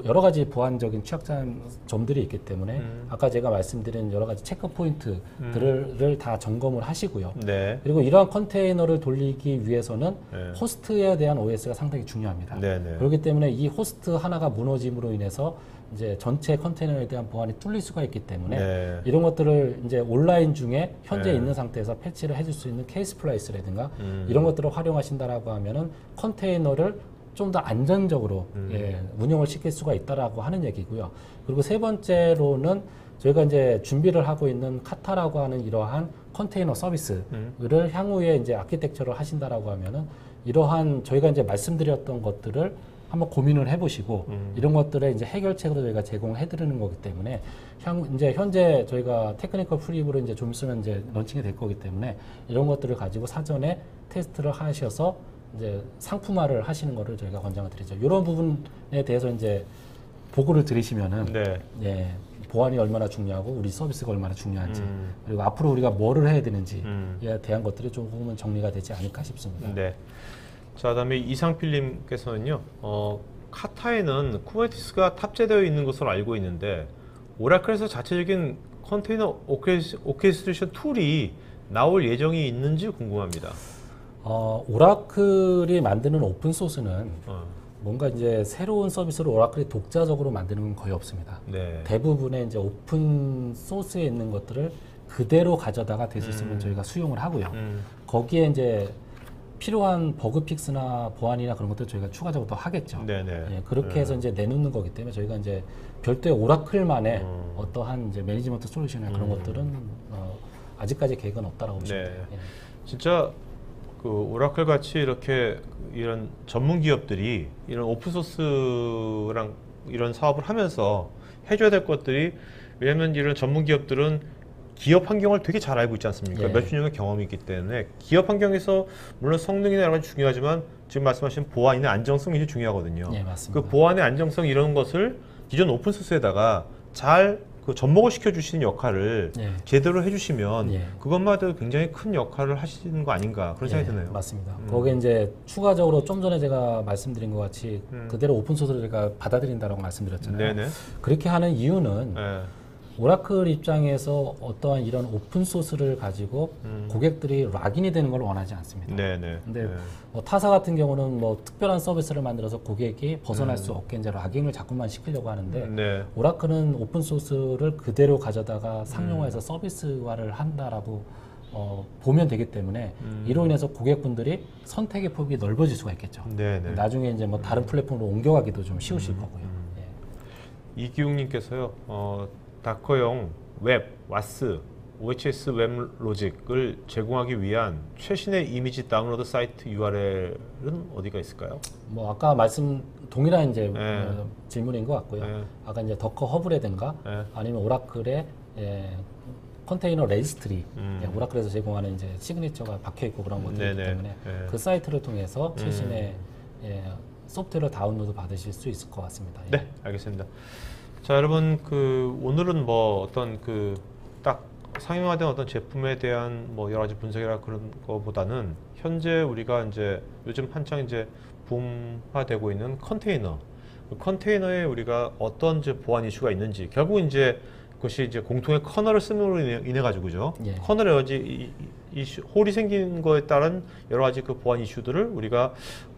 여러 가지 보안적인 취약점들이 있기 때문에 아까 제가 말씀드린 여러 가지 체크 포인트들을 다 점검을 하시고요. 네. 그리고 이러한 컨테이너를 돌리기 위해서는 네. 호스트에 대한 OS가 상당히 중요합니다. 네네. 그렇기 때문에 이 호스트 하나가 무너짐으로 인해서 이제 전체 컨테이너에 대한 보안이 뚫릴 수가 있기 때문에 네. 이런 것들을 이제 온라인 중에 현재 네. 있는 상태에서 패치를 해줄 수 있는 케이스 플라이스라든가 이런 것들을 활용하신다라고 하면은 컨테이너를 좀 더 안전적으로 예, 운영을 시킬 수가 있다라고 하는 얘기고요. 그리고 세 번째로는 저희가 이제 준비를 하고 있는 카타라고 하는 이러한 컨테이너 서비스를 향후에 이제 아키텍처를 하신다라고 하면은 이러한 저희가 이제 말씀드렸던 것들을 한번 고민을 해보시고 이런 것들의 이제 해결책으로 저희가 제공해드리는 거기 때문에 이제 현재 저희가 테크니컬 프리뷰로 이제 좀 있으면 이제 런칭이 될 거기 때문에 이런 것들을 가지고 사전에 테스트를 하셔서 이제 상품화를 하시는 거를 저희가 권장을 드리죠. 이런 부분에 대해서 이제 보고를 들으시면은 네. 예, 보안이 얼마나 중요하고 우리 서비스가 얼마나 중요한지 그리고 앞으로 우리가 뭐를 해야 되는지에 대한 것들이 조금은 정리가 되지 않을까 싶습니다. 네. 자, 그다음에 이상필님께서는요. 카타에는 쿠버네티스가 탑재되어 있는 것으로 알고 있는데 오라클에서 자체적인 컨테이너 오케스트레이션 툴이 나올 예정이 있는지 궁금합니다. 오라클이 만드는 오픈 소스는 뭔가 이제 새로운 서비스를 오라클이 독자적으로 만드는 건 거의 없습니다. 네. 대부분의 이제 오픈 소스에 있는 것들을 그대로 가져다가 될 수 있으면 저희가 수용을 하고요. 거기에 이제 필요한 버그 픽스나 보안이나 그런 것들 저희가 추가적으로 더 하겠죠. 네네. 예, 그렇게 해서 이제 내놓는 거기 때문에 저희가 이제 별도의 오라클만의 어떠한 이제 매니지먼트 솔루션이나 그런 것들은 아직까지 계획은 없다라고 보시면 네. 돼요. 예. 진짜 그 오라클 같이 이렇게 이런 전문 기업들이 이런 오픈 소스랑 이런 사업을 하면서 해줘야 될 것들이 왜냐하면 이런 전문 기업들은 기업 환경을 되게 잘 알고 있지 않습니까? 예. 몇십 년의 경험이 있기 때문에 기업 환경에서 물론 성능이나 여러 가지 중요하지만 지금 말씀하신 보안이나 안정성이 중요하거든요. 예, 맞습니다. 그 보안의 안정성 이런 것을 기존 오픈 소스에다가 잘 그 접목을 시켜주시는 역할을 예. 제대로 해주시면 예. 그것마다 굉장히 큰 역할을 하시는 거 아닌가 그런 생각이 드네요. 맞습니다. 거기에 이제 추가적으로 좀 전에 제가 말씀드린 것 같이 그대로 오픈 소스를 제가 받아들인다라고 말씀드렸잖아요. 네네. 그렇게 하는 이유는 네. 오라클 입장에서 어떠한 이런 오픈 소스를 가지고 고객들이 락인이 되는 걸 원하지 않습니다. 네네. 근데 네. 뭐 타사 같은 경우는 뭐 특별한 서비스를 만들어서 고객이 벗어날 수 없게 이제 락인을 자꾸만 시키려고 하는데 네. 오라클은 오픈 소스를 그대로 가져다가 상용화해서 서비스화를 한다라고 보면 되기 때문에 이로 인해서 고객분들이 선택의 폭이 넓어질 수가 있겠죠. 네네. 나중에 이제 뭐 다른 플랫폼으로 옮겨가기도 좀 쉬우실 거고요. 예. 이기웅님께서요. 다커용 웹, 와스, OHS 웹 로직을 제공하기 위한 최신의 이미지 다운로드 사이트 URL은 어디가 있을까요? 뭐 아까 말씀 동일한 이제 네. 질문인 것 같고요. 네. 아까 이제 더커 허브라든가 네. 아니면 오라클의 컨테이너 레지스트리, 음. 오라클에서 제공하는 이제 시그니처가 박혀 있고 그런 것들이기 네네. 때문에 네. 그 사이트를 통해서 최신의 소프트웨어를 다운로드 받으실 수 있을 것 같습니다. 예. 네, 알겠습니다. 자, 여러분 오늘은 뭐 어떤 딱 상용화된 어떤 제품에 대한 뭐 여러 가지 분석이라 그런 거보다는 현재 우리가 이제 요즘 한창 이제 붐화되고 있는 컨테이너, 그 컨테이너에 우리가 어떤 이제 보안 이슈가 있는지 결국 이제 그것이 이제 공통의 커널을 쓰므로 인해 가지고죠. 예. 커널에 여러 가지 이슈, 홀이 생긴 거에 따른 여러 가지 그 보안 이슈들을 우리가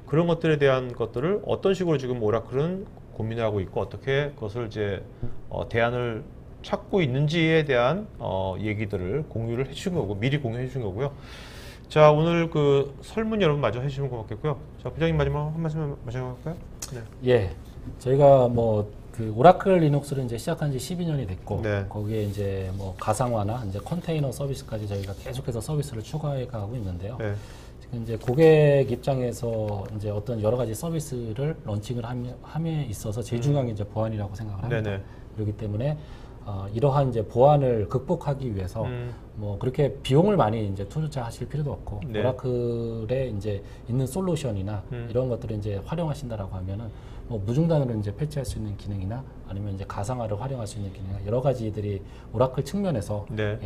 그런 것들에 대한 것들을 어떤 식으로 지금 오라클은 고민하고 있고 어떻게 그것을 이제 대안을 찾고 있는지에 대한 얘기들을 공유를 해주신 거고 미리 공유해 주신 거고요. 자, 오늘 그 설문 여러분 마저 해주시면 고맙겠고요. 자, 부장님 마지막 한 말씀 마지막 할까요? 네. 예, 저희가 뭐 그 오라클 리눅스를 이제 시작한 지 12년이 됐고 네. 거기에 이제 뭐 가상화나 이제 컨테이너 서비스까지 저희가 계속해서 서비스를 추가해 가고 있는데요. 네. 지금 이제 고객 입장에서 이제 어떤 여러 가지 서비스를 런칭을 함에 있어서 제일 중요한 게 이제 보안이라고 생각을 합니다. 네네. 그렇기 때문에 이러한 이제 보안을 극복하기 위해서 뭐 그렇게 비용을 많이 이제 투자하실 필요도 없고 네. 오라클에 이제 있는 솔루션이나 이런 것들을 이제 활용하신다라고 하면은 뭐 무중단으로 이제 패치할 수 있는 기능이나 아니면 이제 가상화를 활용할 수 있는 기능이나 여러 가지들이 오라클 측면에서 네.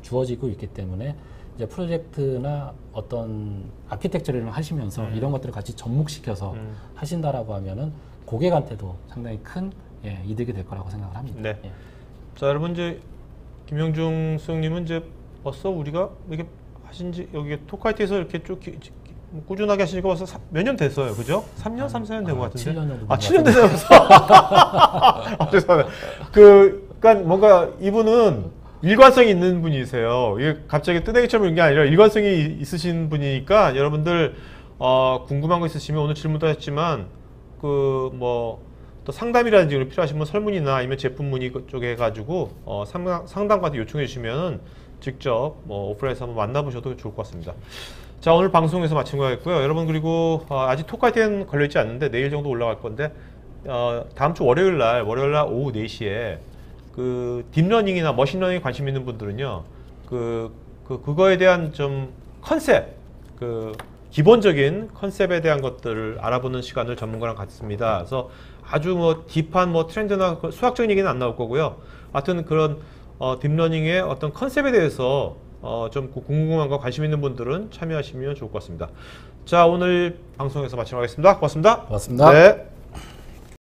주어지고 있기 때문에 이제 프로젝트나 어떤 아키텍처리를 하시면서 이런 것들을 같이 접목시켜서 하신다라고 하면은 고객한테도 상당히 큰 이득이 될 거라고 생각을 합니다. 네. 예. 자, 여러분 이제 김영중 수석님은 이제 벌써 우리가 이렇게 하신지 여기 토크아이티에서 이렇게 쭉 꾸준하게 하시니까 벌써 몇 년 됐어요, 그죠? 3년, 3, 4년 된 것 같은데. 7년 정도. 7년 됐어요. 죄송합니다. 그러니까 뭔가 이분은 일관성이 있는 분이세요. 이게 갑자기 뜨내기처럼 이런 게 아니라 일관성이 있으신 분이니까 여러분들 궁금한 거 있으시면 오늘 질문도 했지만 그 뭐 또 상담이라든지 필요하신 분 설문이나 아니면 제품 문의 쪽에 가지고 상담과도 요청해 주시면 직접 뭐 오프라인에서 한번 만나보셔도 좋을 것 같습니다. 자, 오늘 방송에서 마친 거였고요. 여러분 그리고 아직 토크아이티는 걸려있지 않는데 내일 정도 올라갈 건데 다음 주 월요일 날 오후 4시에 그 딥러닝이나 머신러닝에 관심 있는 분들은요 그거에 대한 좀 컨셉 기본적인 컨셉에 대한 것들을 알아보는 시간을 전문가랑 갖습니다. 그래서 아주 뭐 딥한 뭐 트렌드나 수학적인 얘기는 안 나올 거고요. 하여튼 그런 딥러닝의 어떤 컨셉에 대해서 좀 궁금한 거 관심 있는 분들은 참여하시면 좋을 것 같습니다. 자, 오늘 방송에서 마치도록 하겠습니다. 고맙습니다. 고맙습니다. 네.